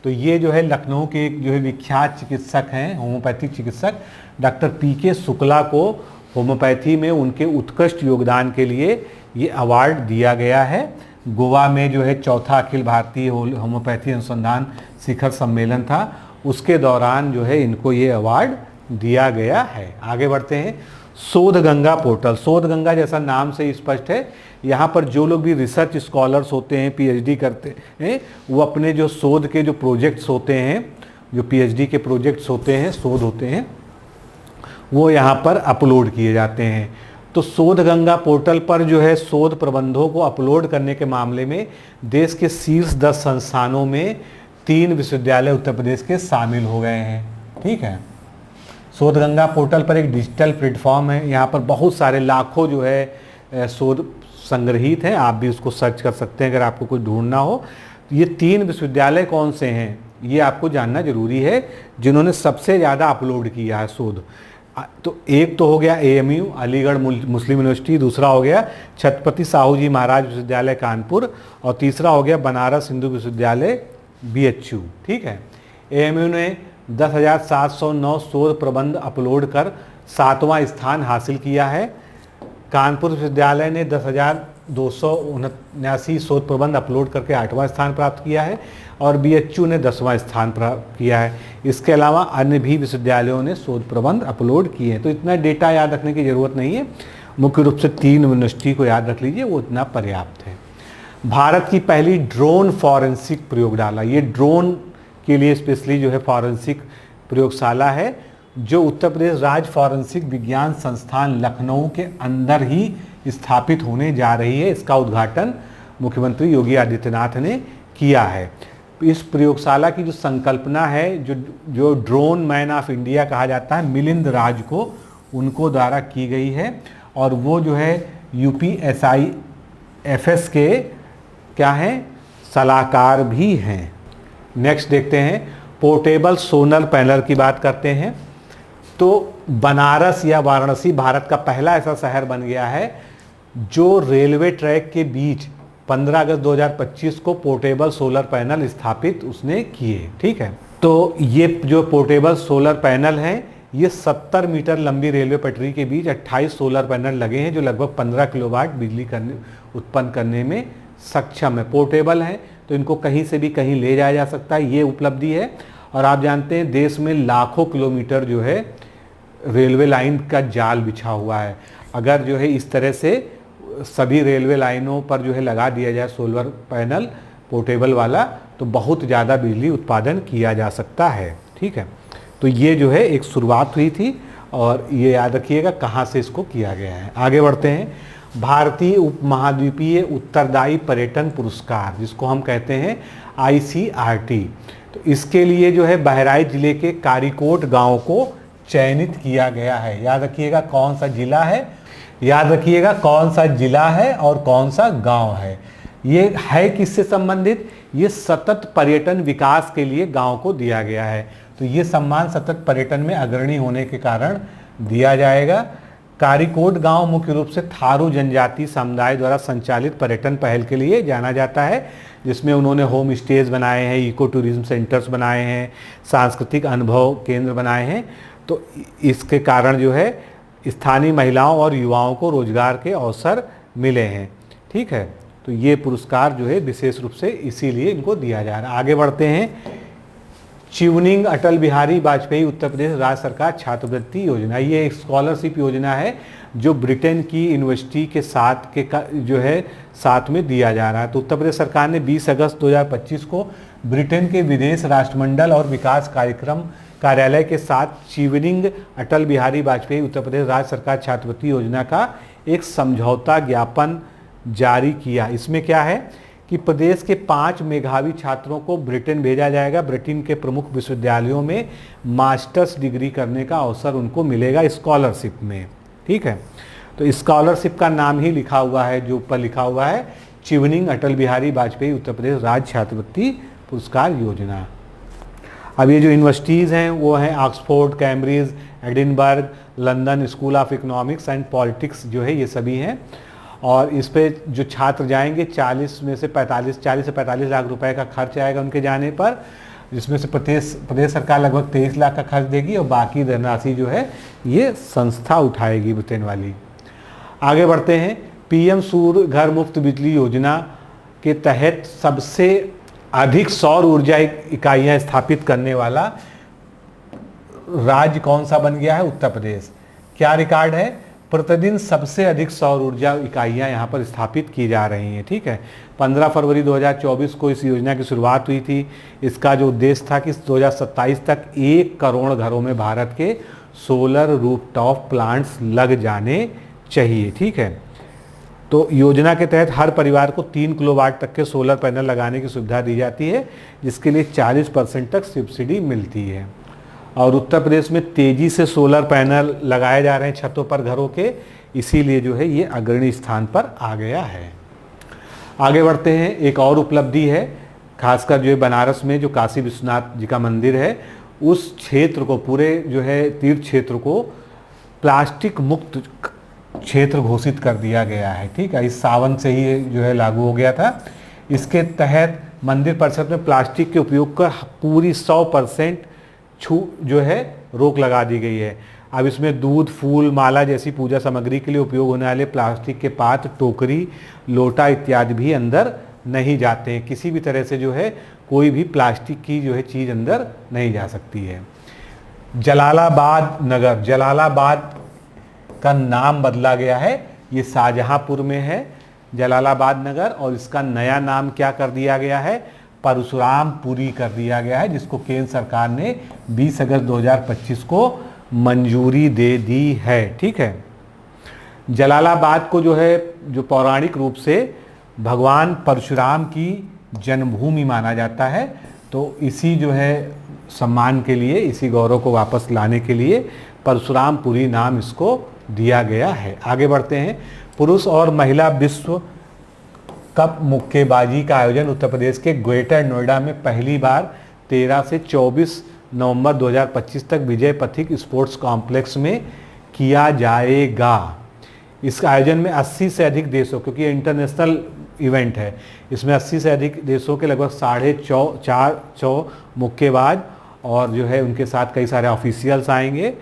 तो ये जो है लखनऊ के एक जो है विख्यात चिकित्सक हैं, होम्योपैथिक चिकित्सक डॉक्टर PK शुक्ला को होम्योपैथी में उनके उत्कृष्ट योगदान के लिए ये अवार्ड दिया गया है। गोवा में जो है 4था अखिल भारतीय होम्योपैथी अनुसंधान शिखर सम्मेलन था, उसके दौरान जो है इनको ये अवार्ड दिया गया है। आगे बढ़ते हैं। शोध गंगा पोर्टल। शोध गंगा जैसा नाम से ही स्पष्ट है, यहाँ पर जो लोग भी रिसर्च स्कॉलर्स होते हैं, पीएचडी करते हैं, वो अपने जो शोध के जो प्रोजेक्ट्स होते हैं, जो पीएचडी के प्रोजेक्ट्स होते हैं, शोध होते हैं, वो यहाँ पर अपलोड किए जाते हैं। तो शोध गंगा पोर्टल पर जो है शोध प्रबंधों को अपलोड करने के मामले में देश के शीर्ष 10 संस्थानों में 3 विश्वविद्यालय उत्तर प्रदेश के शामिल हो गए हैं। ठीक है, शोध गंगा पोर्टल पर एक डिजिटल प्लेटफॉर्म है, यहाँ पर बहुत सारे लाखों जो है शोध संग्रहित हैं, आप भी उसको सर्च कर सकते हैं अगर आपको कुछ ढूंढना हो। ये 3 विश्वविद्यालय कौन से हैं ये आपको जानना जरूरी है, जिन्होंने सबसे ज़्यादा अपलोड किया है शोध। तो एक तो हो गया एएमयू अलीगढ़ मुस्लिम यूनिवर्सिटी, दूसरा हो गया छत्रपति साहू जी महाराज विश्वविद्यालय कानपुर, और तीसरा हो गया बनारस हिंदू विश्वविद्यालय बीएचयू। ठीक है, एएमयू ने 10,709 शोध प्रबंध अपलोड कर 7वां स्थान हासिल किया है। कानपुर विश्वविद्यालय ने 10,279 शोध प्रबंध अपलोड करके 8वां स्थान प्राप्त किया है, और बीएचयू ने 10वां स्थान प्राप्त किया है। इसके अलावा अन्य भी विश्वविद्यालयों ने शोध प्रबंध अपलोड किए हैं। तो इतना डेटा याद रखने की ज़रूरत नहीं है, मुख्य रूप से 3 यूनिवर्सिटी को याद रख लीजिए, वो इतना पर्याप्त है। भारत की पहली ड्रोन फॉरेंसिक प्रयोगशाला, ये ड्रोन के लिए स्पेशली जो है फॉरेंसिक प्रयोगशाला है, जो उत्तर प्रदेश राज्य फॉरेंसिक विज्ञान संस्थान लखनऊ के अंदर ही स्थापित होने जा रही है। इसका उद्घाटन मुख्यमंत्री योगी आदित्यनाथ ने किया है। इस प्रयोगशाला की जो संकल्पना है, जो ड्रोन मैन ऑफ इंडिया कहा जाता है मिलिंद राज को, उनको द्वारा की गई है, और वो जो है यूपीएसआईएफएस के क्या हैं, सलाहकार भी हैं। नेक्स्ट देखते हैं, पोर्टेबल सोलर पैनल की बात करते हैं। तो बनारस या वाराणसी भारत का पहला ऐसा शहर बन गया है जो रेलवे ट्रैक के बीच 15 अगस्त 2025 को पोर्टेबल सोलर पैनल स्थापित उसने किए। ठीक है, तो ये जो पोर्टेबल सोलर पैनल हैं, ये 70 मीटर लंबी रेलवे पटरी के बीच 28 सोलर पैनल लगे हैं, जो लगभग 15 किलोवाट बिजली उत्पन्न करने में सक्षम है। पोर्टेबल हैं तो इनको कहीं से भी कहीं ले जाया जा सकता है, ये उपलब्धि है। और आप जानते हैं देश में लाखों किलोमीटर जो है रेलवे लाइन का जाल बिछा हुआ है। अगर जो है इस तरह से सभी रेलवे लाइनों पर जो है लगा दिया जाए सोलर पैनल पोर्टेबल वाला, तो बहुत ज़्यादा बिजली उत्पादन किया जा सकता है। ठीक है, तो ये जो है एक शुरुआत हुई थी, और ये याद रखिएगा कहाँ से इसको किया गया है। आगे बढ़ते हैं, भारतीय उपमहाद्वीपीय उत्तरदायी पर्यटन पुरस्कार, जिसको हम कहते हैं ICRT, तो इसके लिए जो है बहराइच जिले के कारीकोट गांव को चयनित किया गया है। याद रखिएगा कौन सा जिला है, याद रखिएगा कौन सा जिला है और कौन सा गांव है। ये है किससे संबंधित, ये सतत पर्यटन विकास के लिए गांव को दिया गया है। तो ये सम्मान सतत पर्यटन में अग्रणी होने के कारण दिया जाएगा। कारीकोट गांव मुख्य रूप से थारू जनजाति समुदाय द्वारा संचालित पर्यटन पहल के लिए जाना जाता है, जिसमें उन्होंने होम स्टेज बनाए हैं, इको टूरिज्म सेंटर्स बनाए हैं, सांस्कृतिक अनुभव केंद्र बनाए हैं। तो इसके कारण जो है स्थानीय महिलाओं और युवाओं को रोजगार के अवसर मिले हैं। ठीक है, तो ये पुरस्कार जो है विशेष रूप से इसीलिए इनको दिया जा रहा है। आगे बढ़ते हैं, चिवनिंग अटल बिहारी वाजपेयी उत्तर प्रदेश राज्य सरकार छात्रवृत्ति योजना, ये एक स्कॉलरशिप योजना है जो ब्रिटेन की यूनिवर्सिटी के साथ जो है साथ में दिया जा रहा है। तो उत्तर प्रदेश सरकार ने 20 अगस्त 2025 को ब्रिटेन के विदेश राष्ट्रमंडल और विकास कार्यक्रम कार्यालय के साथ चिवनिंग अटल बिहारी वाजपेयी उत्तर प्रदेश राज्य सरकार छात्रवृत्ति योजना का एक समझौता ज्ञापन जारी किया। इसमें क्या है कि प्रदेश के 5 मेधावी छात्रों को ब्रिटेन भेजा जाएगा। ब्रिटेन के प्रमुख विश्वविद्यालयों में मास्टर्स डिग्री करने का अवसर उनको मिलेगा स्कॉलरशिप में। ठीक है, तो स्कॉलरशिप का नाम ही लिखा हुआ है, जो ऊपर लिखा हुआ है चिवनिंग अटल बिहारी वाजपेयी उत्तर प्रदेश राज्य छात्रवृत्ति पुरस्कार योजना। अब ये जो यूनिवर्सिटीज़ हैं वो हैं Oxford, Cambridge, Edinburgh, London school of economics and politics जो है ये सभी हैं। और इस पे जो छात्र जाएंगे 40 से 45 लाख रुपए का खर्च आएगा उनके जाने पर, जिसमें से प्रदेश सरकार लगभग 23 लाख का खर्च देगी और बाकी धनराशि जो है ये संस्था उठाएगी ब्रिटेन वाली। आगे बढ़ते हैं, PM सूर्य घर मुफ्त बिजली योजना के तहत सबसे अधिक सौर ऊर्जा इकाइयाँ स्थापित करने वाला राज्य कौन सा बन गया है, उत्तर प्रदेश। क्या रिकॉर्ड है, प्रतिदिन सबसे अधिक सौर ऊर्जा इकाइयाँ यहाँ पर स्थापित की जा रही हैं। ठीक है, 15 फरवरी 2024 को इस योजना की शुरुआत हुई थी। इसका जो उद्देश्य था कि 2027 तक 1 करोड़ घरों में भारत के सोलर रूफटॉप प्लांट्स लग जाने चाहिए। ठीक है, तो योजना के तहत हर परिवार को 3 किलोवाट तक के सोलर पैनल लगाने की सुविधा दी जाती है, जिसके लिए 40% तक सब्सिडी मिलती है। और उत्तर प्रदेश में तेज़ी से सोलर पैनल लगाए जा रहे हैं छतों पर घरों के, इसीलिए जो है ये अग्रणी स्थान पर आ गया है। आगे बढ़ते हैं, एक और उपलब्धि है, खासकर जो है बनारस में जो काशी विश्वनाथ जी का मंदिर है, उस क्षेत्र को, पूरे जो है तीर्थ क्षेत्र को प्लास्टिक मुक्त क्षेत्र घोषित कर दिया गया है। ठीक है, इस सावन से ही जो है लागू हो गया था। इसके तहत मंदिर परिसर में प्लास्टिक के उपयोग का पूरी 100% जो है रोक लगा दी गई है। अब इसमें दूध, फूल, माला जैसी पूजा सामग्री के लिए उपयोग होने वाले प्लास्टिक के पात्र, टोकरी, लोटा इत्यादि भी अंदर नहीं जाते हैं। किसी भी तरह से जो है कोई भी प्लास्टिक की जो है चीज़ अंदर नहीं जा सकती है। जलालाबाद नगर, जलालाबाद का नाम बदला गया है, ये शाहजहांपुर में है जलालाबाद नगर, और इसका नया नाम क्या कर दिया गया है, परशुरामपुरी कर दिया गया है, जिसको केंद्र सरकार ने 20 अगस्त 2025 को मंजूरी दे दी है। ठीक है, जलालाबाद को जो है जो पौराणिक रूप से भगवान परशुराम की जन्मभूमि माना जाता है, तो इसी जो है सम्मान के लिए, इसी गौरव को वापस लाने के लिए परशुरामपुरी नाम इसको दिया गया है। आगे बढ़ते हैं, पुरुष और महिला विश्व कप मुक्केबाजी का आयोजन उत्तर प्रदेश के ग्रेटर नोएडा में पहली बार 13 से 24 नवंबर 2025 तक विजय पथिक स्पोर्ट्स कॉम्प्लेक्स में किया जाएगा। इस आयोजन में 80 से अधिक देशों, क्योंकि ये इंटरनेशनल इवेंट है, इसमें 80 से अधिक देशों के लगभग 450 मुक्केबाज और जो है उनके साथ कई सारे ऑफिशियल्स आएंगे।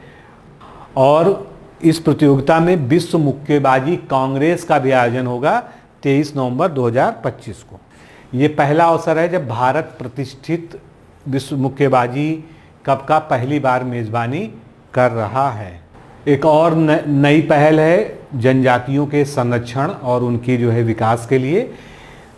और इस प्रतियोगिता में विश्व मुक्केबाजी कांग्रेस का भी आयोजन होगा 23 नवंबर 2025 को। ये पहला अवसर है जब भारत प्रतिष्ठित विश्व मुक्केबाजी कप का पहली बार मेज़बानी कर रहा है। एक और नई पहल है जनजातियों के संरक्षण और उनकी जो है विकास के लिए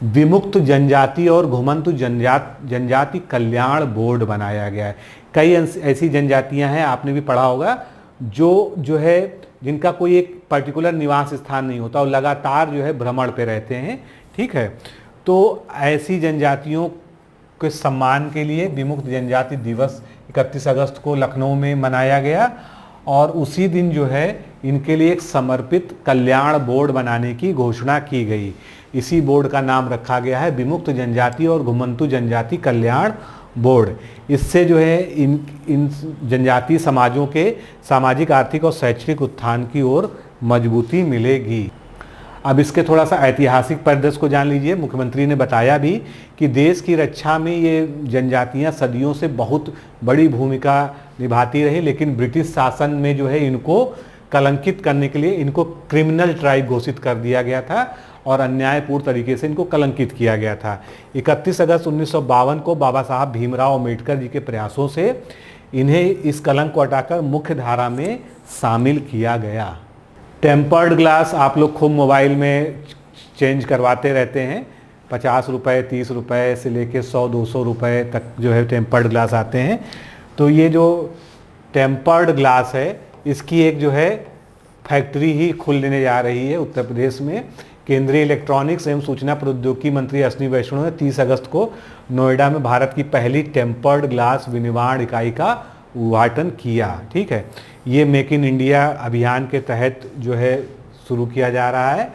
विमुक्त जनजाति और घुमंतु जनजाति कल्याण बोर्ड बनाया गया है। कई ऐसी जनजातियां हैं, आपने भी पढ़ा होगा, जो है जिनका कोई एक पर्टिकुलर निवास स्थान नहीं होता और लगातार जो है भ्रमण पे रहते हैं। ठीक है, तो ऐसी जनजातियों के सम्मान के लिए विमुक्त जनजाति दिवस 31 अगस्त को लखनऊ में मनाया गया, और उसी दिन जो है इनके लिए एक समर्पित कल्याण बोर्ड बनाने की घोषणा की गई। इसी बोर्ड का नाम रखा गया है विमुक्त जनजाति और घुमंतु जनजाति कल्याण बोर्ड। इससे जो है इन जनजातीय समाजों के सामाजिक, आर्थिक और शैक्षणिक उत्थान की ओर मजबूती मिलेगी। अब इसके थोड़ा सा ऐतिहासिक परिदृश्य को जान लीजिए। मुख्यमंत्री ने बताया भी कि देश की रक्षा में ये जनजातियां सदियों से बहुत बड़ी भूमिका निभाती रही, लेकिन ब्रिटिश शासन में जो है इनको कलंकित करने के लिए इनको क्रिमिनल ट्राइब घोषित कर दिया गया था और अन्यायपूर्ण तरीके से इनको कलंकित किया गया था। 31 अगस्त 1952 को बाबा साहब भीमराव अम्बेडकर जी के प्रयासों से इन्हें इस कलंक को हटाकर मुख्य धारा में शामिल किया गया। टेम्पर्ड ग्लास आप लोग खूब मोबाइल में चेंज करवाते रहते हैं, 50 रुपये, 30 रुपये से लेके 100-200 रुपये तक जो है टेम्पर्ड ग्लास आते हैं। तो ये जो टेम्पर्ड ग्लास है, इसकी एक जो है फैक्ट्री ही खुलने जा रही है उत्तर प्रदेश में। केंद्रीय इलेक्ट्रॉनिक्स एवं सूचना प्रौद्योगिकी मंत्री अश्विनी वैष्णव ने 30 अगस्त को नोएडा में भारत की पहली टेम्पर्ड ग्लास विनिर्माण इकाई का उद्घाटन किया। ठीक है, ये मेक इन इंडिया अभियान के तहत जो है शुरू किया जा रहा है।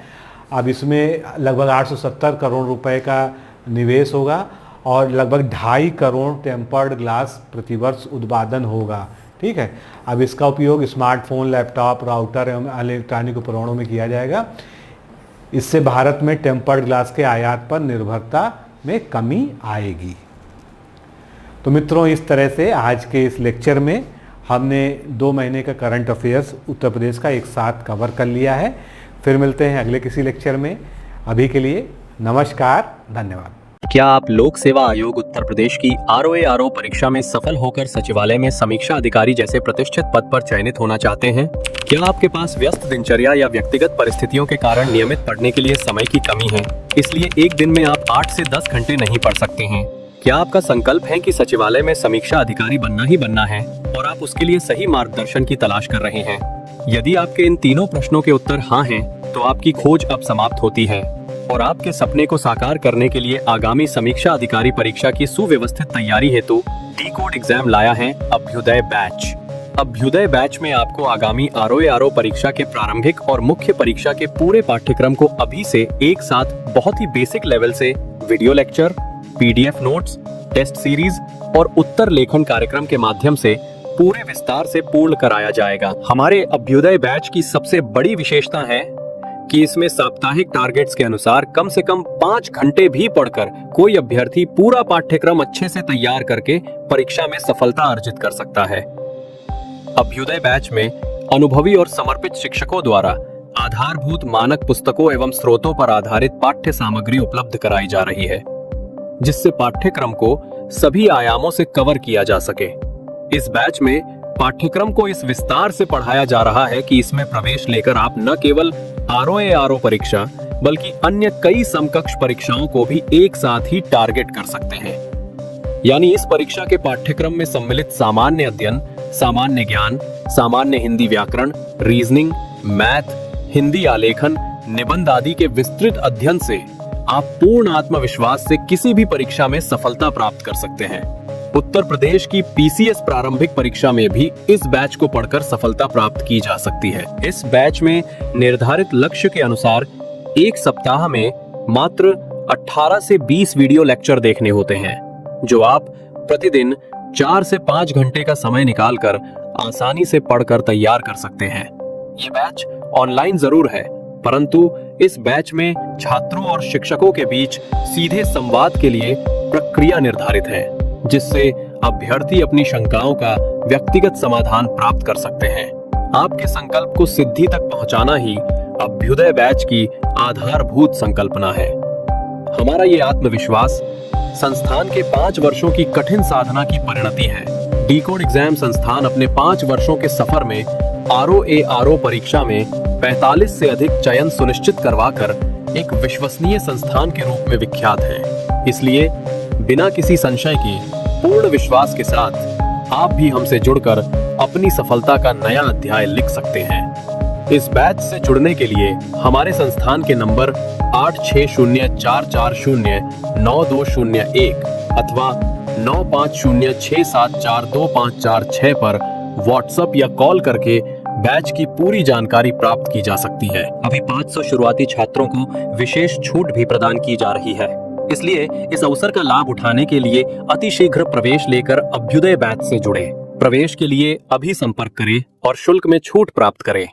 अब इसमें लगभग 870 करोड़ रुपए का निवेश होगा और लगभग 2.5 करोड़ टेम्पर्ड ग्लास प्रतिवर्ष उत्पादन होगा। ठीक है, अब इसका उपयोग स्मार्टफोन, लैपटॉप, राउटर एवं इलेक्ट्रॉनिक उपकरणों में किया जाएगा। इससे भारत में टेम्पर्ड ग्लास के आयात पर निर्भरता में कमी आएगी। तो मित्रों, इस तरह से आज के इस लेक्चर में हमने 2 महीने का करंट अफेयर्स उत्तर प्रदेश का एक साथ कवर कर लिया है। फिर मिलते हैं अगले किसी लेक्चर में। अभी के लिए नमस्कार, धन्यवाद। क्या आप लोक सेवा आयोग उत्तर प्रदेश की ROARO परीक्षा में सफल होकर सचिवालय में समीक्षा अधिकारी जैसे प्रतिष्ठित पद पर चयनित होना चाहते हैं? क्या आपके पास व्यस्त दिनचर्या या व्यक्तिगत परिस्थितियों के कारण नियमित पढ़ने के लिए समय की कमी है, इसलिए एक दिन में आप 8 से 10 घंटे नहीं पढ़ सकते हैं? क्या आपका संकल्प है कि सचिवालय में समीक्षा अधिकारी बनना ही बनना है और आप उसके लिए सही मार्गदर्शन की तलाश कर रहे हैं? यदि आपके इन तीनों प्रश्नों के उत्तर हाँ हैं, तो आपकी खोज अब समाप्त होती है और आपके सपने को साकार करने के लिए आगामी समीक्षा अधिकारी परीक्षा की सुव्यवस्थित तैयारी हेतु डी-कोड एग्जाम लाया है अभ्युदय बैच। अभ्युदय बैच में आपको आगामी ROARO परीक्षा के प्रारंभिक और मुख्य परीक्षा के पूरे पाठ्यक्रम को अभी से एक साथ बहुत ही बेसिक लेवल से video lecture, PDF notes, test series और उत्तर लेखन कार्यक्रम के माध्यम से पूरे विस्तार से पूर्ण कराया जाएगा। हमारे अभ्युदय बैच की सबसे बड़ी विशेषता है कि इसमें साप्ताहिक टारगेट्स के अनुसार कम से कम 5 घंटे भी पढ़कर कोई अभ्यर्थी पूरा पाठ्यक्रम अच्छे से तैयार करके परीक्षा में सफलता अर्जित कर सकता है। अभ्युदय बैच में अनुभवी और समर्पित शिक्षकों द्वारा आधारभूत मानक पुस्तकों एवं स्रोतों पर आधारित पाठ्य सामग्री उपलब्ध कराई जा रही है, जिससे पाठ्यक्रम को सभी आयामों से कवर किया जा सके। इस बैच में पाठ्यक्रम को इस विस्तार से पढ़ाया जा रहा है कि इसमें प्रवेश लेकर आप न केवल ROARO परीक्षा बल्कि अन्य कई समकक्ष परीक्षाओं को भी एक साथ ही टारगेट कर सकते हैं। यानी इस परीक्षा के पाठ्यक्रम में सम्मिलित सामान्य अध्ययन, सामान्य ज्ञान, सामान्य हिंदी व्याकरण, रीजनिंग, मैथ, हिंदी आलेखन, निबंध आदि के विस्तृत अध्ययन से आप पूर्ण आत्मविश्वास से किसी भी परीक्षा में सफलता प्राप्त कर सकते हैं। उत्तर प्रदेश की PCS प्रारंभिक परीक्षा में भी इस बैच को पढ़कर सफलता प्राप्त की जा सकती है। इस बैच में निर्धारित लक्ष्य के अनुसार एक सप्ताह में मात्र 18 से 20 वीडियो लेक्चर देखने होते हैं, जो आप प्रतिदिन 4 से 5 घंटे का समय निकालकर आसानी से पढ़कर तैयार कर सकते हैं। ये बैच ऑनलाइन जरूर है, परंतु इस बैच में छात्रों और शिक्षकों के बीच सीधे संवाद के लिए प्रक्रिया निर्धारित है, जिससे अभ्यर्थी अपनी शंकाओं का व्यक्तिगत समाधान प्राप्त कर सकते हैं। आपके संकल्प को सिद्धि तक पहुंचाना ही अभ्युदय बैच की आधारभूत संकल्पना है। हमारा ये आत्मविश्वास संस्थान के 5 वर्षों की कठिन साधना की परिणति है। डी-कोड एग्जाम संस्थान अपने 5 वर्षों के सफर में ROARO परीक्षा में 45 से अधिक चयन सुनिश्चित करवाकर एक विश्वसनीय संस्थान के रूप में विख्यात है। इसलिए बिना किसी संशय के पूर्ण विश्वास के साथ आप भी हमसे जुड़कर अपनी सफलता का नया अध्याय लिख सकते हैं। इस बैच से जुड़ने के लिए हमारे संस्थान के नंबर 8604409201 अथवा 9506742546 पर व्हाट्सएप या कॉल करके बैच की पूरी जानकारी प्राप्त की जा सकती है। अभी 500 शुरुआती छात्रों को विशेष छूट भी प्रदान की जा रही है, इसलिए इस अवसर का लाभ उठाने के लिए अतिशीघ्र प्रवेश लेकर अभ्युदय बैच से जुड़े। प्रवेश के लिए अभी संपर्क करें और शुल्क में छूट प्राप्त करें।